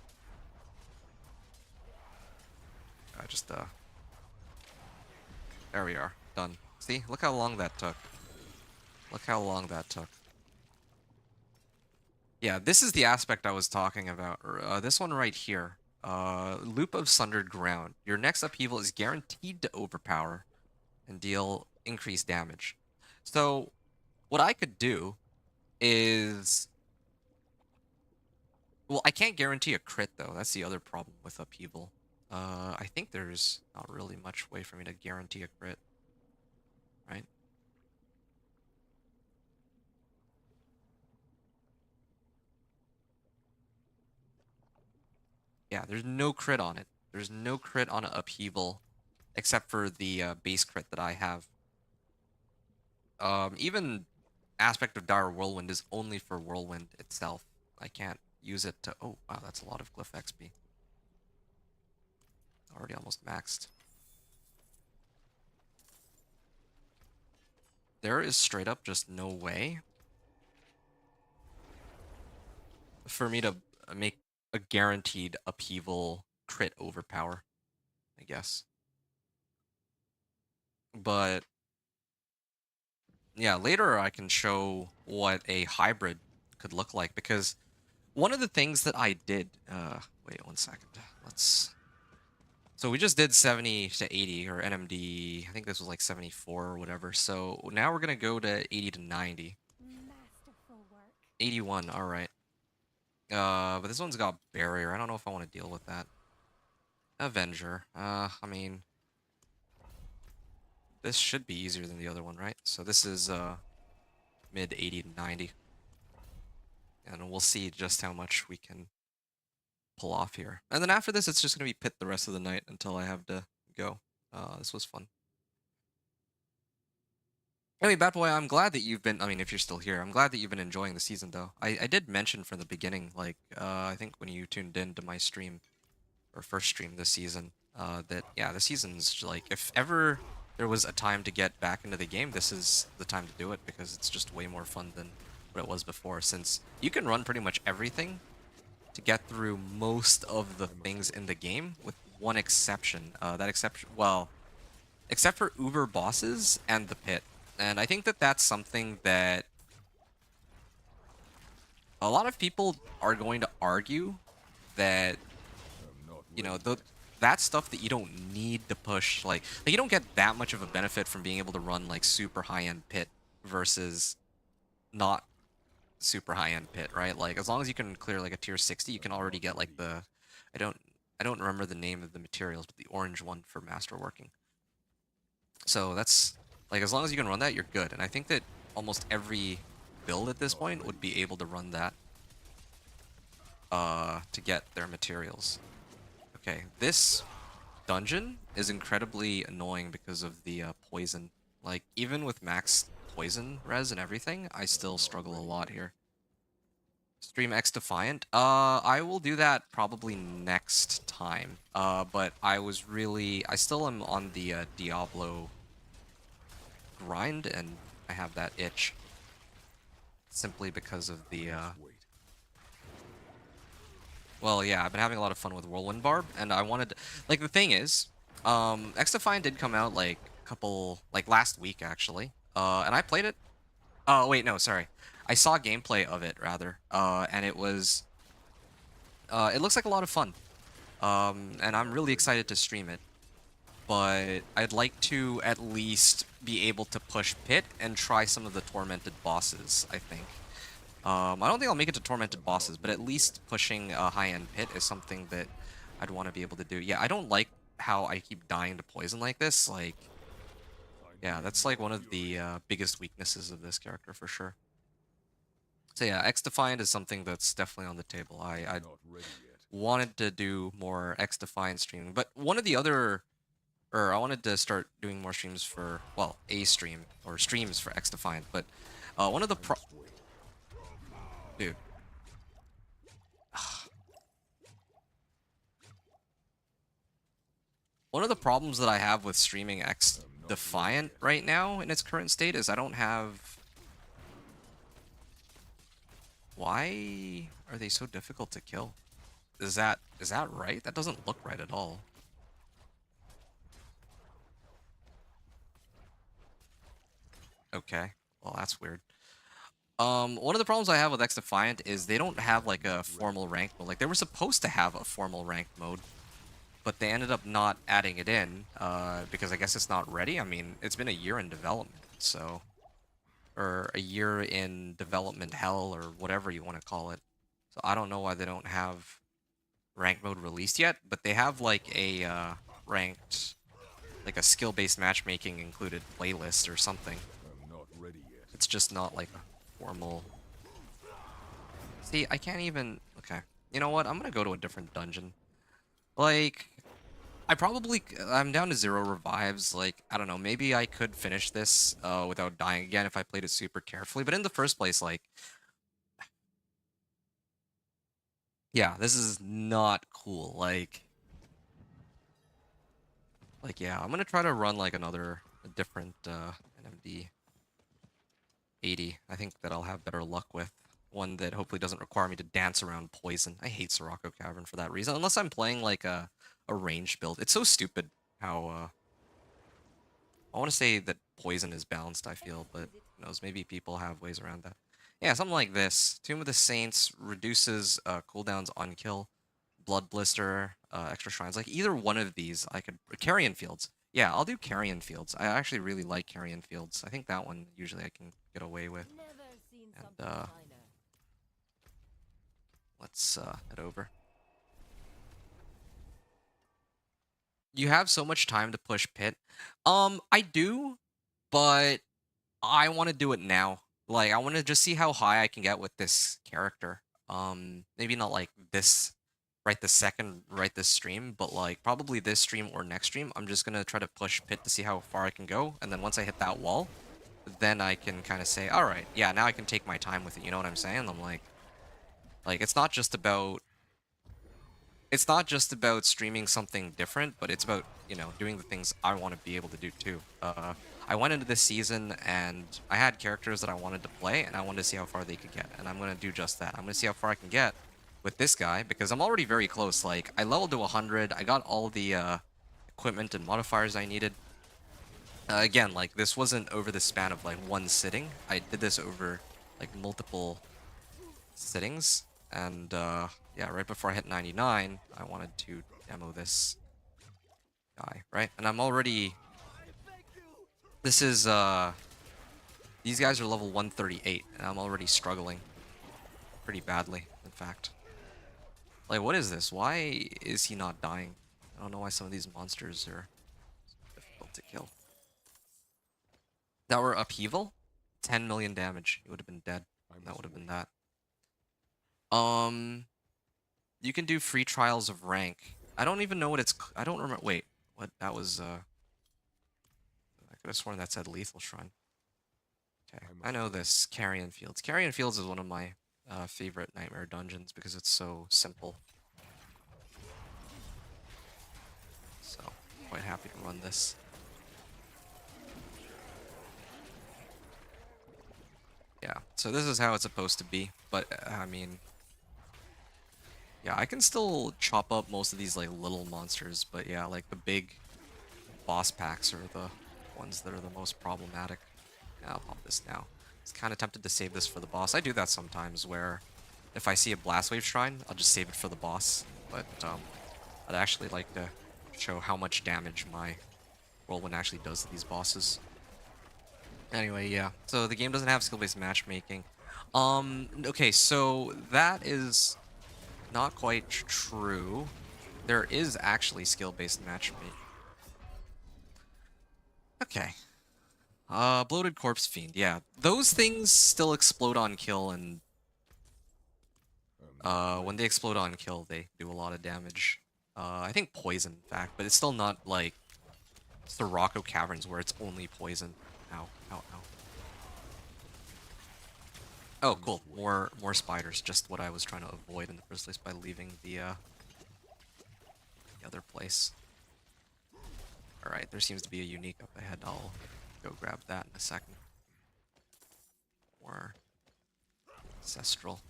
There we are. Done. See? Look how long that took. Look how long that took. Yeah, this is the aspect I was talking about. This one right here. Loop of Sundered Ground. Your next upheaval is guaranteed to overpower and deal increased damage. So, what I could do is... Well, I can't guarantee a crit, though. That's the other problem with upheaval. I think there's not really much way for me to guarantee a crit. Right? Yeah, there's no crit on it. There's no crit on an upheaval, except for the base crit that I have. Even Aspect of Dire Whirlwind is only for Whirlwind itself. I can't use it to... Oh, wow, that's a lot of Glyph XP. Already almost maxed. There is straight up just no way for me to make a guaranteed upheaval crit overpower, I guess. But yeah, later I can show what a hybrid could look like, because one of the things that I did, wait 1 second. So we just did 70 to 80 or NMD. I think this was like 74 or whatever. So now we're gonna go to 80 to 90. Masterful work. 81, all right. But this one's got barrier. I don't know if I want to deal with that. Avenger. I mean, this should be easier than the other one, right? So this is mid 80 to 90. And we'll see just how much we can pull off here. And then after this, it's just going to be pit the rest of the night until I have to go. This was fun. Anyway, Bad Boy, I'm glad that you've been, I mean, if you're still here, I'm glad that you've been enjoying the season, though. I did mention from the beginning, like, I think when you tuned in to my stream, or first stream this season, that, yeah, the season's, like, if ever there was a time to get back into the game, this is the time to do it, because it's just way more fun than what it was before, since you can run pretty much everything to get through most of the things in the game with one exception. That exception, well, except for Uber bosses and the pit. And I think that that's something that a lot of people are going to argue that, I'm not you ready know, yet. that stuff that you don't need to push, like you don't get that much of a benefit from being able to run like super high-end pit versus not super high-end pit, right? Like as long as you can clear like a tier 60, you can already get like the I don't I don't remember the name of the materials, but the orange one for masterworking. So that's like as long as you can run that, you're good. And I think that almost every build at this Not point ready would be yet. able to run that to get their materials. Okay, this dungeon is incredibly annoying because of the poison. Like even with max poison res and everything, I still I'm not struggle a ready lot yet. here. Stream X Defiant. I will do that probably next time. But I still am on the Diablo grind, and I have that itch simply because of I the must wait. well, yeah, I've been having a lot of fun with Whirlwind Barb, and I wanted to, like the thing is, X Defiant did come out like a couple like last week actually. And I played it. Oh wait, no, sorry. I saw gameplay of it rather. And it looks like a lot of fun. And I'm Not really ready excited yet. to stream it. But I'd like to at least be able to push Pit and try some of the tormented bosses, I think. I don't think I'll make it to tormented I'm not bosses, but at ready yet. least pushing a high-end Pit is something that I'd want to be able to do. Yeah, I don't like how I keep dying to poison like this. Like, I yeah, need that's like more one of fury. the biggest weaknesses of this character for sure. So yeah, X Defiant is something that's definitely on the table. I Not ready yet. wanted to do more X Defiant streaming, but one of the other, or I wanted to start doing more streams for, well, a stream or streams for X Defiant. But one of the I must wait. dude, one of the problems that I have with streaming X I'm not ready Defiant yet. right now in its current state is I don't have. Why are they so difficult to kill? Is that right? That doesn't look right at all. Okay. Well, that's weird. One of the problems I have with X Defiant is they don't have like I'm a not ready formal yet. ranked mode. Like they were supposed to have a formal ranked mode, but they ended up not adding it in because I guess it's not ready. I mean, it's been a year in development, so or a year in development hell or whatever you want to call it. So I don't know why they don't have ranked mode released yet, but they have like a ranked, like a skill-based matchmaking included playlist or something. I'm not ready yet. It's just not like a formal. See, I can't even. Okay, you know what? I'm gonna go to a different dungeon. Like, I'm down to 0 revives. Like, I don't know. Maybe I could finish this without dying again if I played it super carefully. But in the first place, like, yeah, this is not cool. Yeah, I'm gonna try to run like a different NMD 80. I think that I'll have better luck with one that hopefully doesn't require me to dance around poison. I hate Sirocco Cavern for that reason, unless I'm playing like a ranged build. It's so stupid how I want to say that poison is balanced, I feel, but who knows, maybe people have ways around that. Yeah, something like this. Tomb of the Saints reduces cooldowns on kill. Blood Blister, extra shrines. Like either one of these, I could. Carrion Fields. Yeah, I'll do Carrion Fields. I actually really like Carrion Fields. I think that one usually I can get away with. Never seen And something finer. let's head over. You have so much time to push Pit. I do, but I want to do it now. Like I want to just see how high I can get with this character. Maybe not like this right this second, right this stream, but like probably this stream or next stream. I'm just gonna try to push Pit to see how far I can go, and then once I hit that wall, then I can kind of say, all right, yeah, now I can take my time with it. You know what I'm saying? I'm like it's not just about streaming something different, but it's about, you know, doing the things I want to be able to do too. I went into this season and I had characters that I wanted to play and I wanted to see how far they could get. And I'm going to do just that. I'm going to see how far I can get. with this guy because I'm already very close. Like, I leveled to 100. I got all the equipment and modifiers I needed. Again, like, this wasn't over the span of, like, one sitting. I did this over, like, multiple sittings. And, yeah, right before I hit 99, I wanted to demo this guy, right? And I'm already... This is, these guys are level 138, and I'm already struggling pretty badly, in fact. Like, what is this? Why is he not dying? I don't know why some of these monsters are difficult to kill. That were upheaval? 10 million damage. He would have been dead. That would have been that. You can do free trials of rank. I don't even know what it's... I don't remember... Wait. What? That was, I could have sworn that said Lethal Shrine. Okay. I know this. Carrion Fields. Carrion Fields is one of my favorite Nightmare dungeons because it's so simple. So, quite happy to run this. Yeah, so this is how it's supposed to be, but, I mean... Yeah, I can still chop up most of these, like, little monsters, but yeah, like, the big boss packs are the ones that are the most problematic. Yeah, I'll pop this now. I was kind of tempted to save this for the boss. I do that sometimes, where if I see a Blast Wave Shrine, I'll just save it for the boss, but, I'd actually like to show how much damage my Whirlwind actually does to these bosses. Anyway, yeah. So the game doesn't have skill-based matchmaking. Okay, so that is not quite true. There is actually skill-based matchmaking. Okay. Bloated Corpse Fiend, yeah. Those things still explode on kill, and when they explode on kill, they do a lot of damage. I think poison, in fact, but it's still not like Sirocco Caverns where it's only poison. Ow, ow, ow. Oh, cool. More spiders. Just what I was trying to avoid in the first place by leaving the other place. Alright, there seems to be a unique up ahead. I'll go grab that in a second. More ancestral.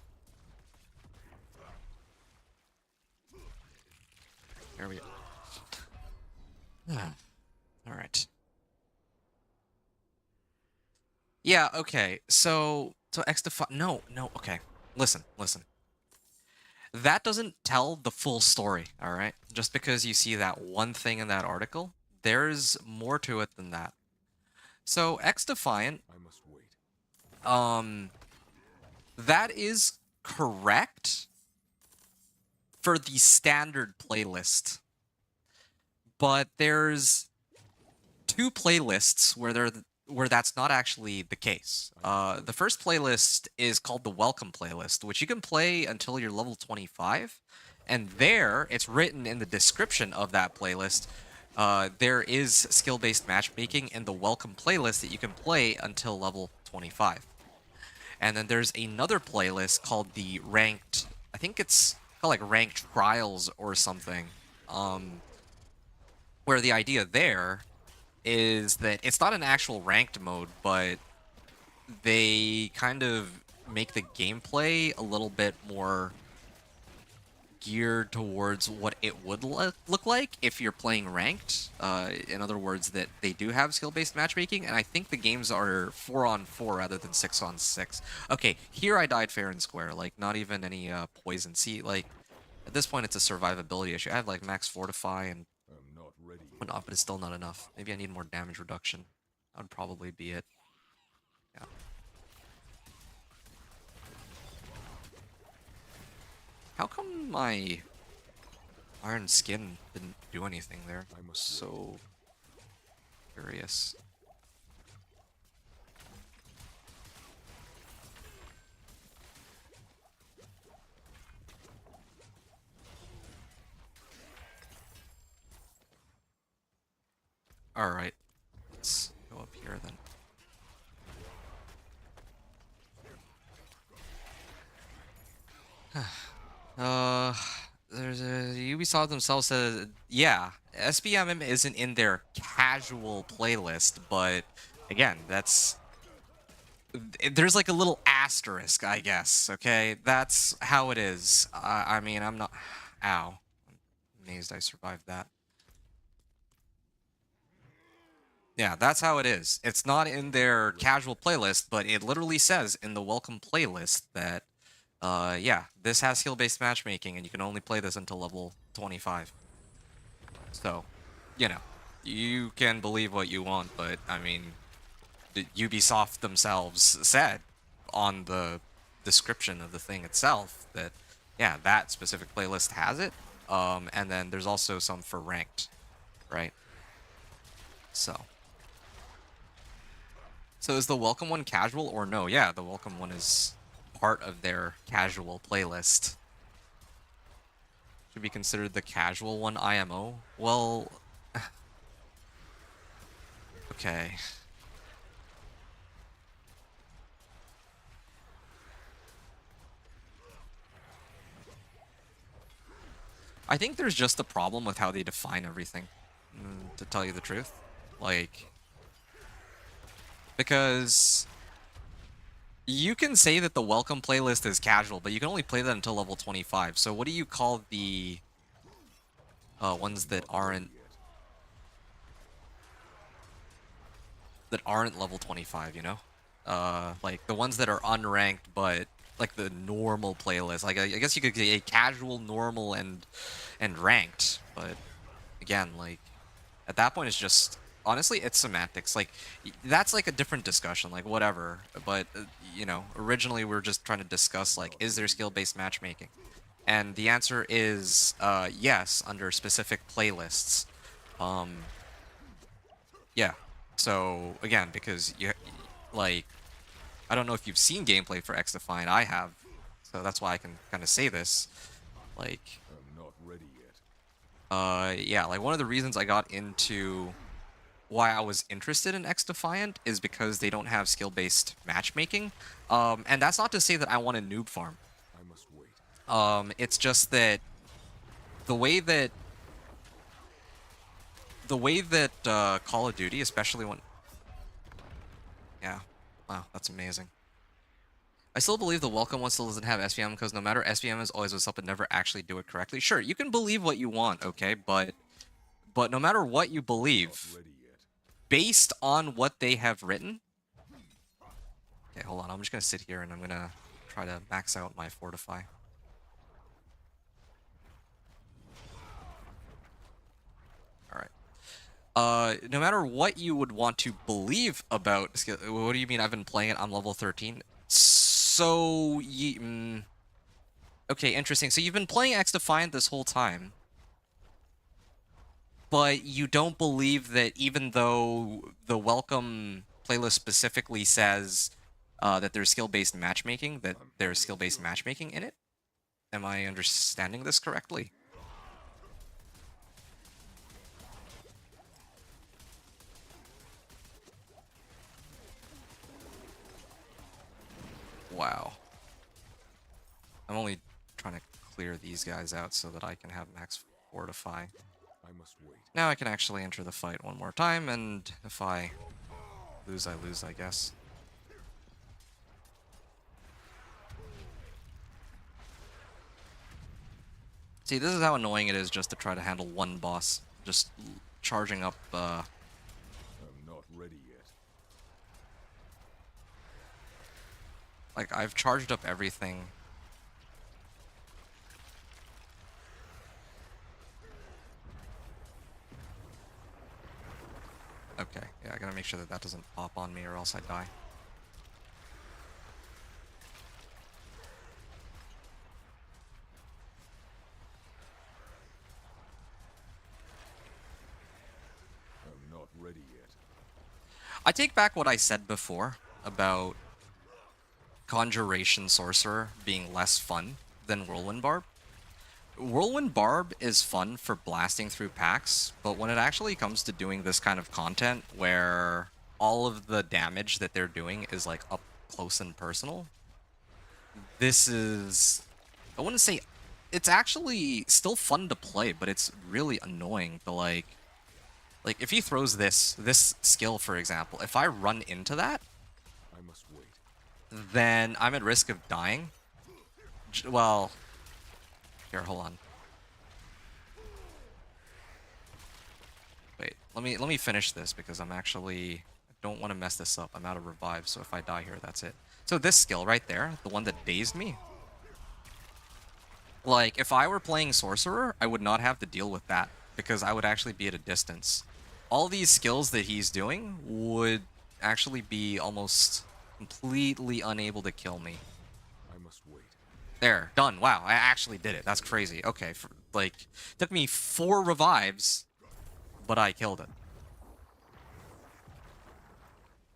There we go. Alright. Yeah, okay. So X-Defy... No, okay. Listen. That doesn't tell the full story, alright? Just because you see that one thing in that article, there's more to it than that. So, X-Defiant... I must wait. That is correct for the standard playlist. But there's two playlists where that's not actually the case. The first playlist is called the Welcome playlist, which you can play until you're level 25. And there, it's written in the description of that playlist, there is skill-based matchmaking in the Welcome playlist that you can play until level 25. And then there's another playlist called the Ranked... I think it's called like Ranked Trials or something. Where the idea there is that it's not an actual ranked mode, but they kind of make the gameplay a little bit more geared towards what it would look like if you're playing ranked. In other words, that they do have skill-based matchmaking, and I think the games are 4-on-4 rather than 6-on-6. Okay, here I died fair and square, like, not even any poison. See, like, at this point it's a survivability issue. I have, like, max fortify and I'm not ready yet. whatnot, but it's still not enough. Maybe I need more damage reduction. That would probably be it. Yeah. How come my iron skin didn't do anything there? I I'm must so curious. Alright. Let's go up here then. There's a Ubisoft themselves said, yeah, SBMM isn't in their casual playlist, but again, that's there's like a little asterisk, I guess. Okay, that's how it is. I mean, I'm not. Ow, I'm amazed I survived that. Yeah, that's how it is. It's not in their casual playlist, but it literally says in the welcome playlist that, yeah, this has skill-based matchmaking, and you can only play this until level 25. So, you know, you can believe what you want, but I mean, Ubisoft themselves said on the description of the thing itself that, yeah, that specific playlist has it. And then there's also some for ranked, right? So. So is the welcome one casual or no? Yeah, the welcome one is part of their casual playlist. Should be considered the casual one IMO? Well, okay. I think there's just a problem with how they define everything, to tell you the truth. Like, because you can say that the welcome playlist is casual, but you can only play that until level 25. So what do you call the ones that aren't level 25, you know? Like the ones that are unranked, but like the normal playlist. Like I guess you could say a casual, normal, and ranked. But again, like at that point, it's just honestly, it's semantics. Like that's like a different discussion. Like whatever. But you know, originally we were just trying to discuss like, is there skill-based matchmaking? And the answer is yes, under specific playlists. Yeah. So again, because you like, I don't know if you've seen gameplay for X Defiant. I have, so that's why I can kind of say this. Like, I'm not ready yet. yeah, like one of the reasons I got into why I was interested in X Defiant is because they don't have skill-based matchmaking. And that's not to say that I want to noob farm. I must wait. It's just that the way that Call of Duty, especially when, yeah, wow, that's amazing. I still believe the welcome one still doesn't have SVM because no matter SVM is always what's up and never actually do it correctly. Sure, you can believe what you want, okay, but no matter what you Not believe, ready yet. based on what they have written. Okay, hold on. I'm just gonna sit here and I'm gonna try to max out my fortify. All right. No matter what you would want to believe about skill, what do you mean? I've been playing it. I'm level 13. So, okay, interesting. So you've been playing X Defiant this whole time, but you don't believe that even though the welcome playlist specifically says that there's skill-based matchmaking, that there's skill-based matchmaking in it? Am I understanding this correctly? Wow. I'm only trying to clear these guys out so that I can have max fortify. I must wait. Now I can actually enter the fight one more time, and if I lose, I lose, I guess. See, this is how annoying it is just to try to handle one boss. Just charging up, I'm not ready yet. like, I've charged up everything. Okay, yeah, I gotta make sure that that doesn't pop on me or else I die. I'm not ready yet. I take back what I said before about Conjuration Sorcerer being less fun than Whirlwind Barb. Whirlwind Barb is fun for blasting through packs, but when it actually comes to doing this kind of content where all of the damage that they're doing is like up close and personal, this is, I wouldn't say, it's actually still fun to play, but it's really annoying to like if he throws this skill, for example, if I run into that, I must wait. then I'm at risk of dying. Well, here, hold on. Wait, let me finish this because I don't want to mess this up. I'm out of revive, so if I die here, that's it. So this skill right there, the one that dazed me, like, if I were playing Sorcerer, I would not have to deal with that, because I would actually be at a distance. All these skills that he's doing would actually be almost completely unable to kill me. I must wait. There, done. Wow, I actually did it. That's crazy. Okay, like, took me 4 revives, but I killed it.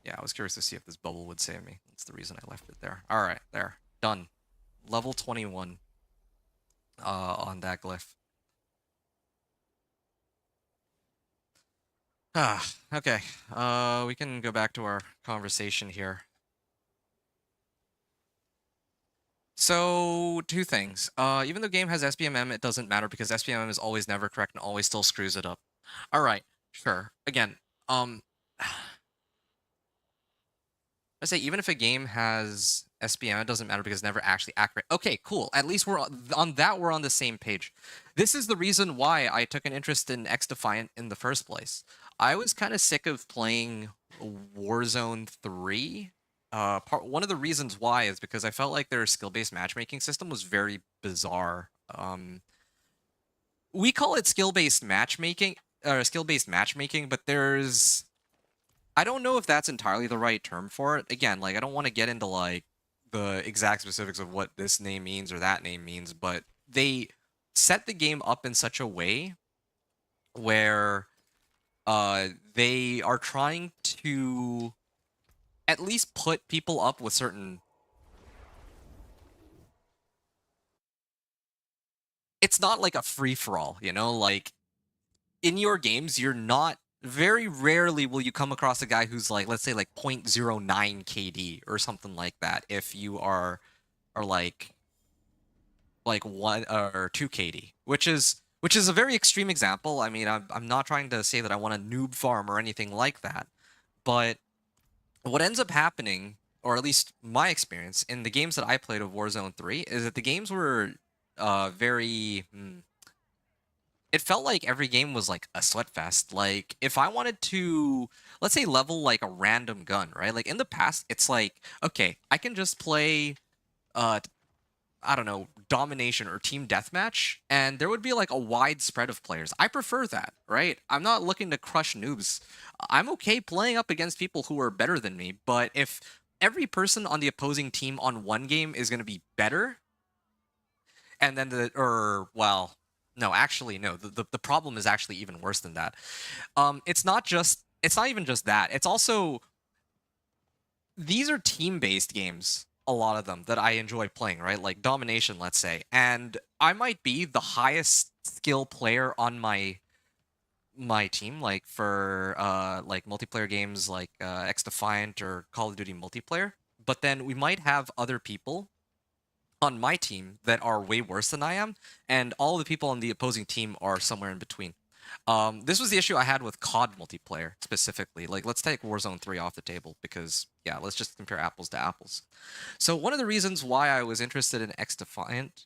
Yeah, I was curious to see if this bubble would save me. That's the reason I left it there. Alright, there. Done. Level 21 on that glyph. Okay. We can go back to our conversation here. So, 2 things. Even though game has SBMM, it doesn't matter because SBMM is always never correct and always still screws it up. Alright, sure. Again, I say even if a game has SBM, it doesn't matter because it's never actually accurate. Okay, cool. At least we're on that. We're on the same page. This is the reason why I took an interest in X Defiant in the first place. I was kind of sick of playing Warzone 3. One of the reasons why is because I felt like their skill-based matchmaking system was very bizarre. We call it skill-based matchmaking, but there's I don't know if that's entirely the right term for it. Again, like, I don't want to get into, like, the exact specifics of what this name means or that name means, but they set the game up in such a way where they are trying to at least put people up with certain... It's not like a free-for-all, you know? Like, in your games, you're not... Very rarely will you come across a guy who's like, let's say, like 0.09 KD or something like that. If you are like 1 or 2 KD, which is a very extreme example. I mean, I'm not trying to say that I want a noob farm or anything like that, but what ends up happening, or at least my experience in the games that I played of Warzone 3, is that the games were very. It felt like every game was like a sweat fest. Like, if I wanted to, let's say, level like a random gun, right? Like in the past, it's like, okay, I can just play, I don't know, domination or team deathmatch, and there would be like a wide spread of players. I prefer that, right? I'm not looking to crush noobs. I'm okay playing up against people who are better than me, but if every person on the opposing team on one game is going to be better, and then well, no, actually, no. The problem is actually even worse than that. It's not even just that. It's also, these are team-based games, a lot of them, that I enjoy playing, right? Like domination, let's say. And I might be the highest skill player on my team, like for like multiplayer games like X Defiant or Call of Duty multiplayer. But then we might have other people on my team that are way worse than I am, and all the people on the opposing team are somewhere in between. This was the issue I had with COD multiplayer specifically. Like, let's take Warzone 3 off the table because, yeah, let's just compare apples to apples. So one of the reasons why I was interested in X Defiant...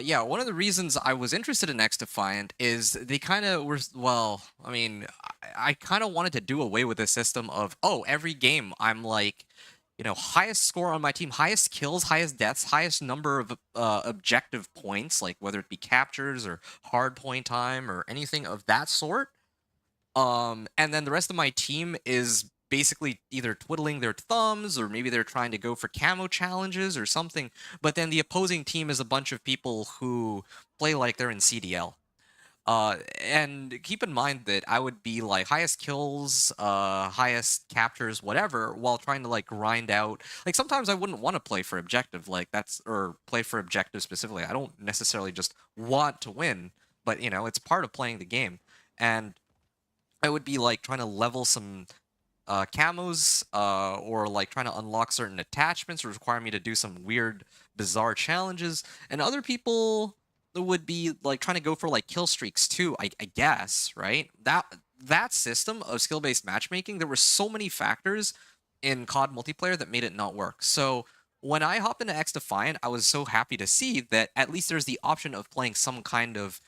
yeah, one of the reasons I was interested in X Defiant is they kind of were, well, I mean, I kind of wanted to do away with the system of, oh, every game I'm like, you know, highest score on my team, highest kills, highest deaths, highest number of objective points, like whether it be captures or hard point time or anything of that sort. And then the rest of my team is basically either twiddling their thumbs or maybe they're trying to go for camo challenges or something. But then the opposing team is a bunch of people who play like they're in CDL. And keep in mind that I would be like highest kills, highest captures, whatever, while trying to like grind out. Like sometimes I wouldn't want to play for objective, or play for objective specifically. I don't necessarily just want to win, but you know, it's part of playing the game. And I would be like trying to level some camos, or like trying to unlock certain attachments, or require me to do some weird, bizarre challenges. And other people would be like trying to go for like kill streaks too, I guess, right? That system of skill-based matchmaking, there were so many factors in COD multiplayer that made it not work. So when I hopped into X Defiant, I was so happy to see that at least there's the option of playing some kind of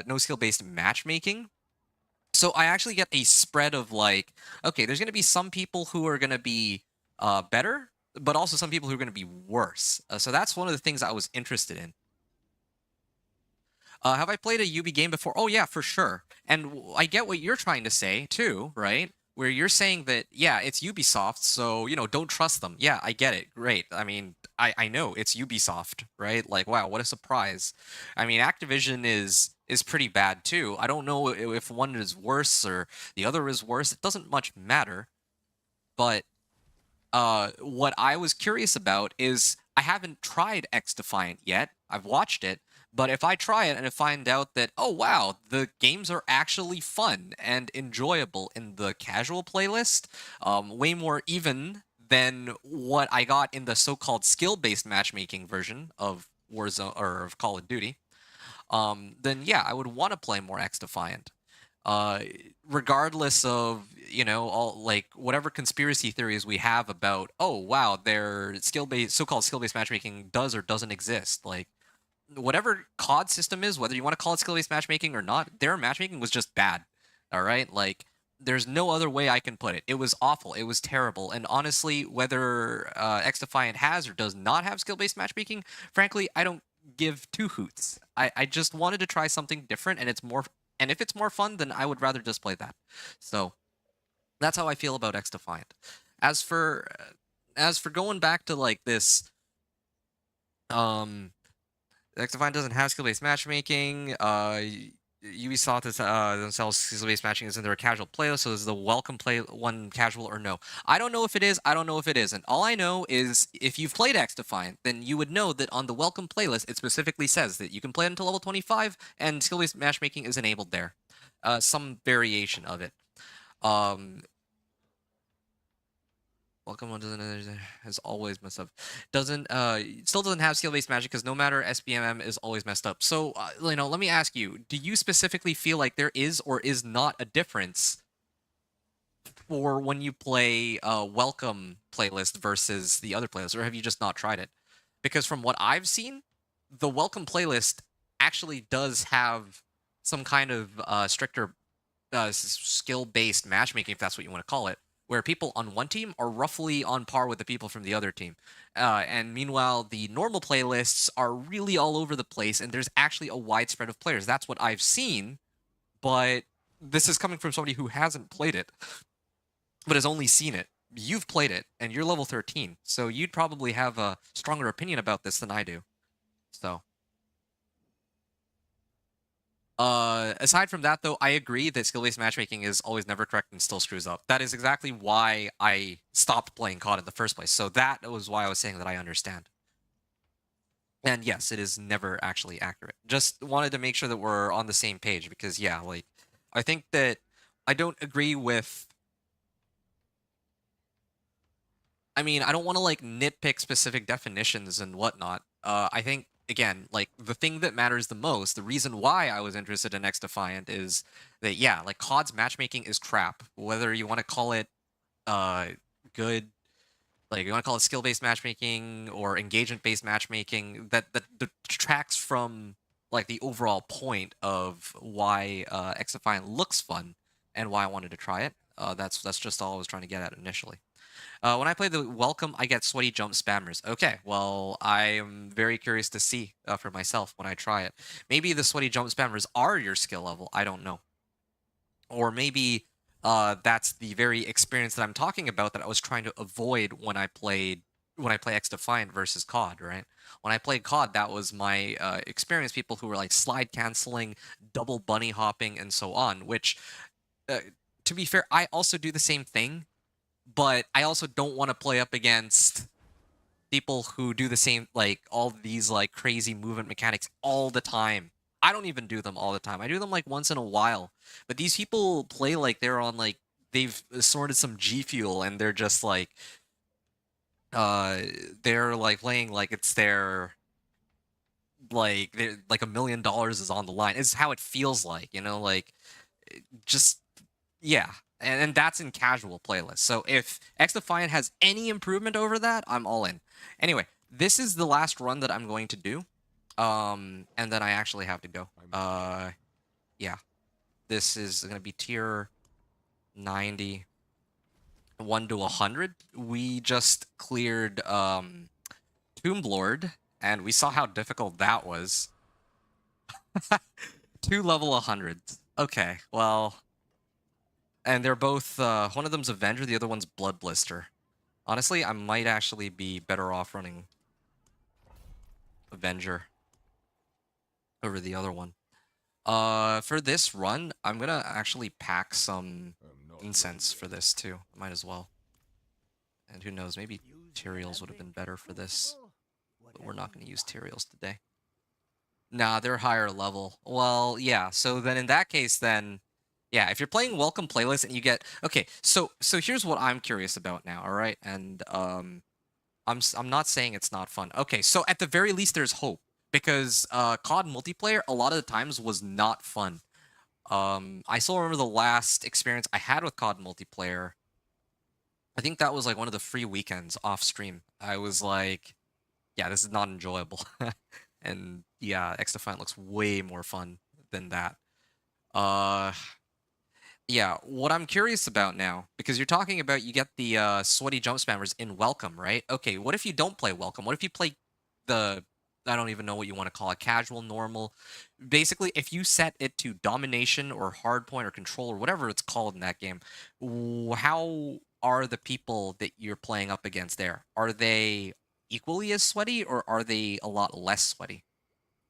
no skill-based matchmaking. So I actually get a spread of like, okay, there's going to be some people who are going to be better, but also some people who are going to be worse. So that's one of the things I was interested in. Have I played a UB game before? Oh yeah, for sure. And I get what you're trying to say too, right? Where you're saying that, yeah, it's Ubisoft, so, don't trust them. Yeah, I get it. Great. I mean, I know it's Ubisoft, right? Like, wow, what a surprise. I mean, Activision is pretty bad too. I don't know if one is worse or the other is worse. It doesn't much matter. But what I was curious about is I haven't tried X Defiant yet. I've watched it, but if I try it and I find out that, oh wow, the games are actually fun and enjoyable in the casual playlist, way more even than what I got in the so-called skill-based matchmaking version of Warzone or of Call of Duty, then yeah, I would want to play more X Defiant. Uh, Regardless of all like whatever conspiracy theories we have about, oh wow, their skill-based so-called skill-based matchmaking does or doesn't exist, like whatever COD system is, whether you want to call it skill-based matchmaking or not, their matchmaking was just bad. All right, like there's no other way I can put it. It was awful. It was terrible. And honestly, whether X Defiant has or does not have skill-based matchmaking, frankly, I don't give two hoots. I just wanted to try something different, and if it's more fun, then I would rather just play that. So that's how I feel about X Defiant. As for going back to like this, X Defiant doesn't have skill-based matchmaking. Ubisoft is, themselves skill-based matching is in their casual playlist, so is the welcome play one casual or no? I don't know if it is. I don't know if it isn't. All I know is if you've played X Defiant, then you would know that on the welcome playlist, it specifically says that you can play it until level 25, and skill-based matchmaking is enabled there. Some variation of it. Welcome one doesn't has always messed up. Doesn't still doesn't have skill-based magic because no matter SBMM is always messed up. So let me ask you: do you specifically feel like there is or is not a difference for when you play welcome playlist versus the other playlist, or have you just not tried it? Because from what I've seen, the welcome playlist actually does have some kind of stricter skill-based matchmaking, if that's what you want to call it, where people on one team are roughly on par with the people from the other team. And meanwhile, the normal playlists are really all over the place, and there's actually a wide spread of players. That's what I've seen, but this is coming from somebody who hasn't played it, but has only seen it. You've played it, and you're level 13, so you'd probably have a stronger opinion about this than I do. So... aside from that, though, I agree that skill-based matchmaking is always never correct and still screws up. That is exactly why I stopped playing COD in the first place. So that was why I was saying that I understand. And yes, it is never actually accurate. Just wanted to make sure that we're on the same page because, yeah, like, I think that I don't agree with... I mean, I don't want to, like, nitpick specific definitions and whatnot. I think again, like the thing that matters the most, the reason why I was interested in X Defiant is that yeah, like COD's matchmaking is crap. Whether you want to call it good, like you want to call it skill-based matchmaking or engagement-based matchmaking, that detracts from like the overall point of why X Defiant looks fun and why I wanted to try it. That's just all I was trying to get at initially. When I play the welcome, I get sweaty jump spammers. Okay, well, I am very curious to see for myself when I try it. Maybe the sweaty jump spammers are your skill level. I don't know. Or maybe that's the very experience that I'm talking about that I was trying to avoid when I play X Defiant versus COD, right? When I played COD, that was my experience. People who were like slide canceling, double bunny hopping, and so on. Which, to be fair, I also do the same thing. But I also don't want to play up against people who do the same, like, all these, like, crazy movement mechanics all the time. I don't even do them all the time. I do them, like, once in a while. But these people play like they're on, like, they've sorted some G Fuel, and they're just, like, they're, like, playing like it's their like like $1 million is on the line. It's how it feels like, you know, like just yeah. And that's in casual playlists. So if X Defiant has any improvement over that, I'm all in. Anyway, this is the last run that I'm going to do. And then I actually have to go. Yeah. This is gonna be tier 90. 1 to 100. We just cleared Tomb Lord, and we saw how difficult that was. 2 level 100s. Okay, well, and they're both one of them's Avenger, the other one's Blood Blister. Honestly, I might actually be better off running Avenger over the other one. For this run, I'm gonna actually pack some incense for this too. Might as well. And who knows, maybe materials would have been better for this. But we're not going to use materials today. Nah, they're higher level. Well, yeah, so then in that case, then, yeah, if you're playing Welcome Playlist and you get... Okay, so here's what I'm curious about now, all right? And I'm not saying it's not fun. Okay, so at the very least, there's hope. Because COD multiplayer, a lot of the times, was not fun. I still remember the last experience I had with COD multiplayer. I think that was like one of the free weekends off stream. I was like, yeah, this is not enjoyable. And yeah, X Defiant looks way more fun than that. Yeah, what I'm curious about now, because you're talking about you get the sweaty jump spammers in Welcome, right? Okay, what if you don't play Welcome? What if you play the, I don't even know what you want to call it, casual, normal? Basically, if you set it to domination or hardpoint or control or whatever it's called in that game, how are the people that you're playing up against there? Are they equally as sweaty or are they a lot less sweaty?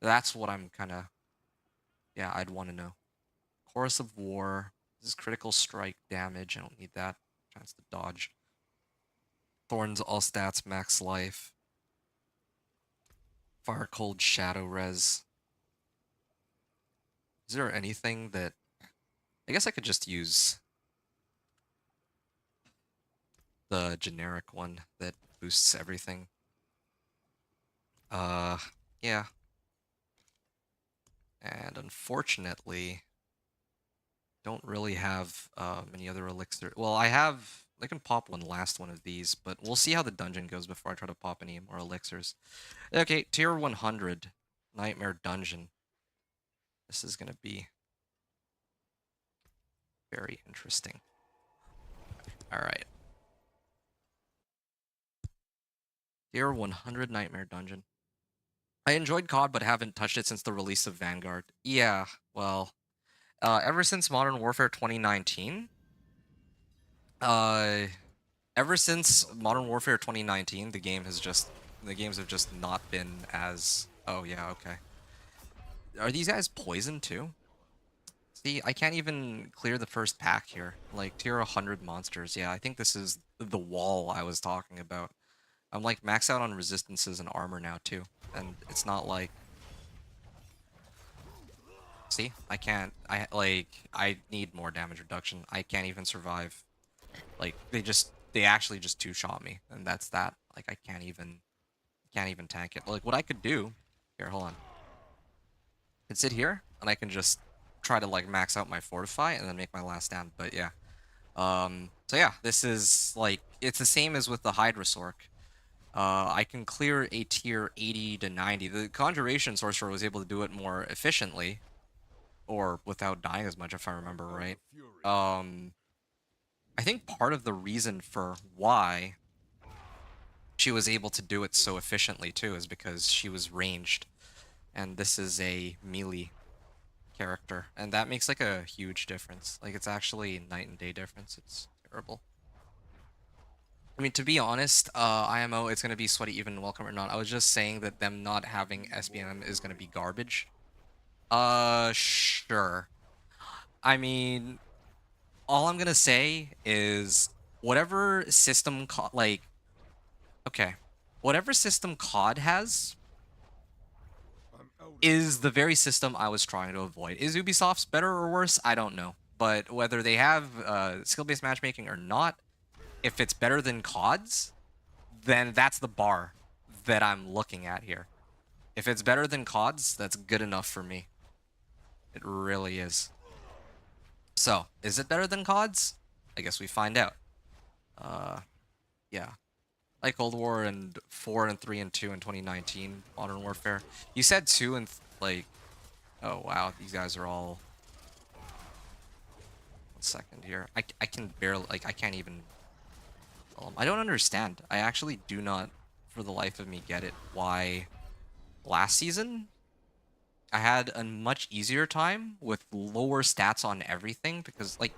That's what I'm kind of, yeah, I'd want to know. Chorus of War. This is critical strike damage. I don't need that. Chance to dodge. Thorns, all stats, max life. Fire Cold, Shadow Res. Is there anything that... I guess I could just use the generic one that boosts everything. Yeah. And unfortunately, don't really have many other elixirs. Well, I can pop one last one of these, but we'll see how the dungeon goes before I try to pop any more elixirs. Okay, tier 100, Nightmare Dungeon. This is gonna be very interesting. Alright. Tier 100 Nightmare Dungeon. I enjoyed COD, but haven't touched it since the release of Vanguard. Yeah, well, ever since Modern Warfare 2019, ever since Modern Warfare 2019, the games have just not been as... Oh, yeah, okay. Are these guys poisoned too? See, I can't even clear the first pack here. Like, tier 100 monsters. Yeah, I think this is the wall I was talking about. I'm, like, maxed out on resistances and armor now, too. And it's not like... See? I can't... I need more damage reduction. I can't even survive. Like, they actually just two-shot me. And that's that. Like, I can't even tank it. Like, what I could do... Here, hold on. I can sit here, and I can just try to, like, max out my Fortify and then make my last stand. But, yeah. So, yeah. This is, like... It's the same as with the Hydra Sorc. I can clear a tier 80 to 90. The Conjuration Sorcerer was able to do it more efficiently. Or without dying as much, if I remember right. I think part of the reason for why she was able to do it so efficiently, too, is because she was ranged. And this is a melee character. And that makes, like, a huge difference. Like, it's actually night and day difference. It's terrible. I mean, to be honest, IMO, it's going to be sweaty even in Welcome or not. I was just saying that them not having SBM is going to be garbage. Sure. I mean, all I'm going to say is whatever system, like, okay, whatever system COD has is the very system I was trying to avoid. Is Ubisoft's better or worse? I don't know. But whether they have skill-based matchmaking or not, if it's better than COD's, then that's the bar that I'm looking at here. If it's better than CODs, that's good enough for me. It really is. So, is it better than CODs? I guess we find out. Yeah. Like Cold War and 4 and 3 and 2 in 2019 Modern Warfare. You said 2 and like, oh wow, these guys are all. 1 second here. I can barely, like, I can't even. I don't understand. I actually do not, for the life of me, get it. Why last season I had a much easier time with lower stats on everything because like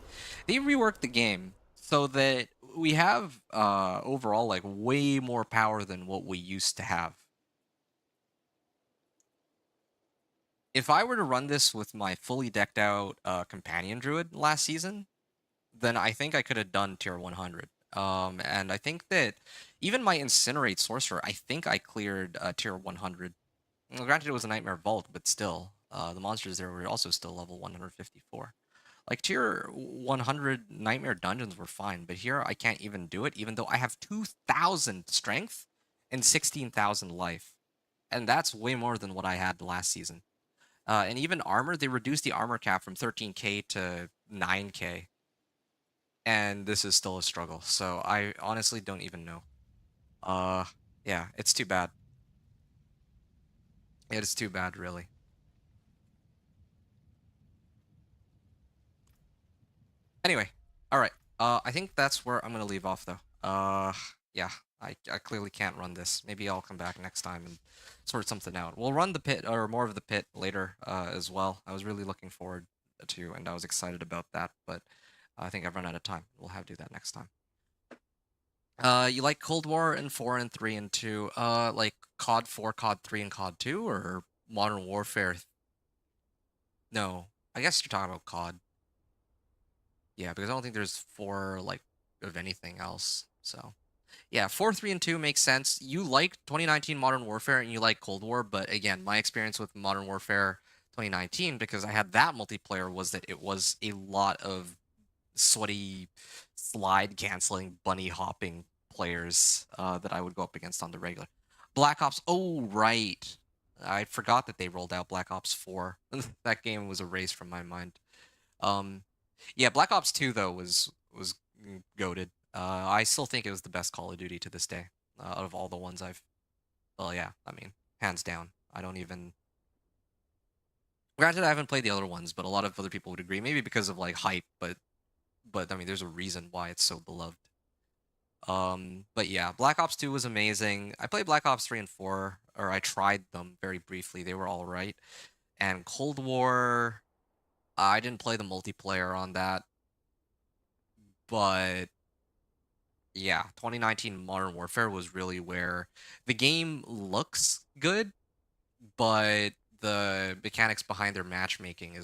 they reworked the game so that we have overall like way more power than what we used to have. If I were to run this with my fully decked out companion druid last season, then I think I could have done tier 100. And I think that even my incinerate sorcerer, I think I cleared tier 100. Well, granted, it was a nightmare vault, but still, the monsters there were also still level 154. Like tier 100 nightmare dungeons were fine, but here I can't even do it, even though I have 2,000 strength and 16,000 life, and that's way more than what I had last season. And even armor, they reduced the armor cap from 13k to 9k, and this is still a struggle. So I honestly don't even know. Yeah, it's too bad. It is too bad, really. Anyway, all right. I think that's where I'm gonna leave off, though. Yeah, I clearly can't run this. Maybe I'll come back next time and sort something out. We'll run the pit or more of the pit later, as well. I was really looking forward to, and I was excited about that, but I think I've run out of time. We'll have to do that next time. You like Cold War and 4 and 3 and 2? Like COD 4, COD 3, and COD 2, or Modern Warfare? No, I guess you're talking about COD. Yeah, because I don't think there's 4 like of anything else. So yeah, 4, 3, and 2 makes sense. You like 2019 Modern Warfare and you like Cold War, but again, my experience with Modern Warfare 2019, because I had that multiplayer, was that it was a lot of sweaty, slide canceling, bunny hopping players that I would go up against on the regular. Black Ops. Oh right, I forgot that they rolled out Black Ops 4. That game was erased from my mind. Um, yeah, Black Ops 2 though was goated. I still think it was the best Call of Duty to this day out of all the ones I've. Well, yeah, I mean, hands down. I don't even. Granted, I haven't played the other ones, but a lot of other people would agree. Maybe because of like hype, but I mean, there's a reason why it's so beloved. But yeah, Black Ops 2 was amazing. I played Black Ops 3 and 4, or I tried them very briefly. They were all right. And Cold War, I didn't play the multiplayer on that, but yeah, 2019 Modern Warfare was really where the game looks good, but the mechanics behind their matchmaking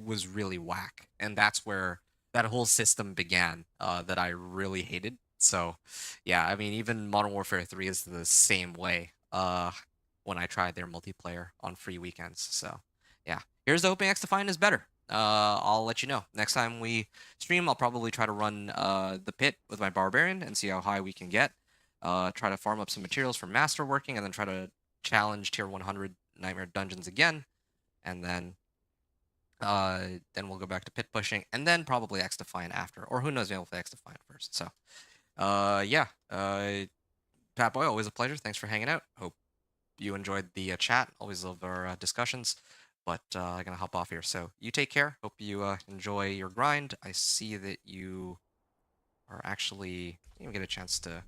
was really whack, and that's where that whole system began that I really hated. So, yeah, I mean, even Modern Warfare 3 is the same way when I tried their multiplayer on free weekends. So, yeah, here's the hoping X Defiant is better. I'll let you know next time we stream. I'll probably try to run the pit with my barbarian and see how high we can get. Try to farm up some materials for masterworking, and then try to challenge tier 100 nightmare dungeons again, and then we'll go back to pit pushing, and then probably X Defiant after, or who knows, maybe we'll play X Defiant first. So, yeah, Pat Boy, always a pleasure. Thanks for hanging out. Hope you enjoyed the chat. Always love our discussions. But I'm gonna hop off here. So you take care. Hope you enjoy your grind. I see that you are actually you didn't get a chance to.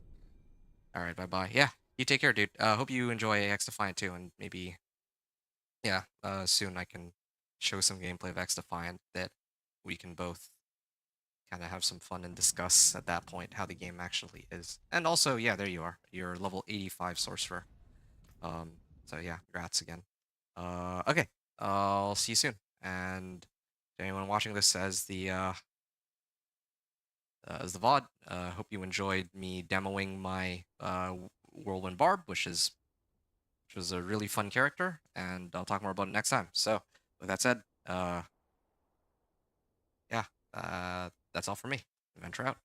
All right, bye bye. Yeah, you take care, dude. Hope you enjoy X Defiant too, and maybe yeah, soon I can show some gameplay of X Defiant that we can both kind of have some fun and discuss at that point how the game actually is. And also, yeah, there you are. You're level 85 sorcerer. So yeah, congrats again. Okay, I'll see you soon. And to anyone watching this as the VOD, hope you enjoyed me demoing my Whirlwind Barb, which was a really fun character, and I'll talk more about it next time. So, with that said, yeah, that's all for me. Adventure out.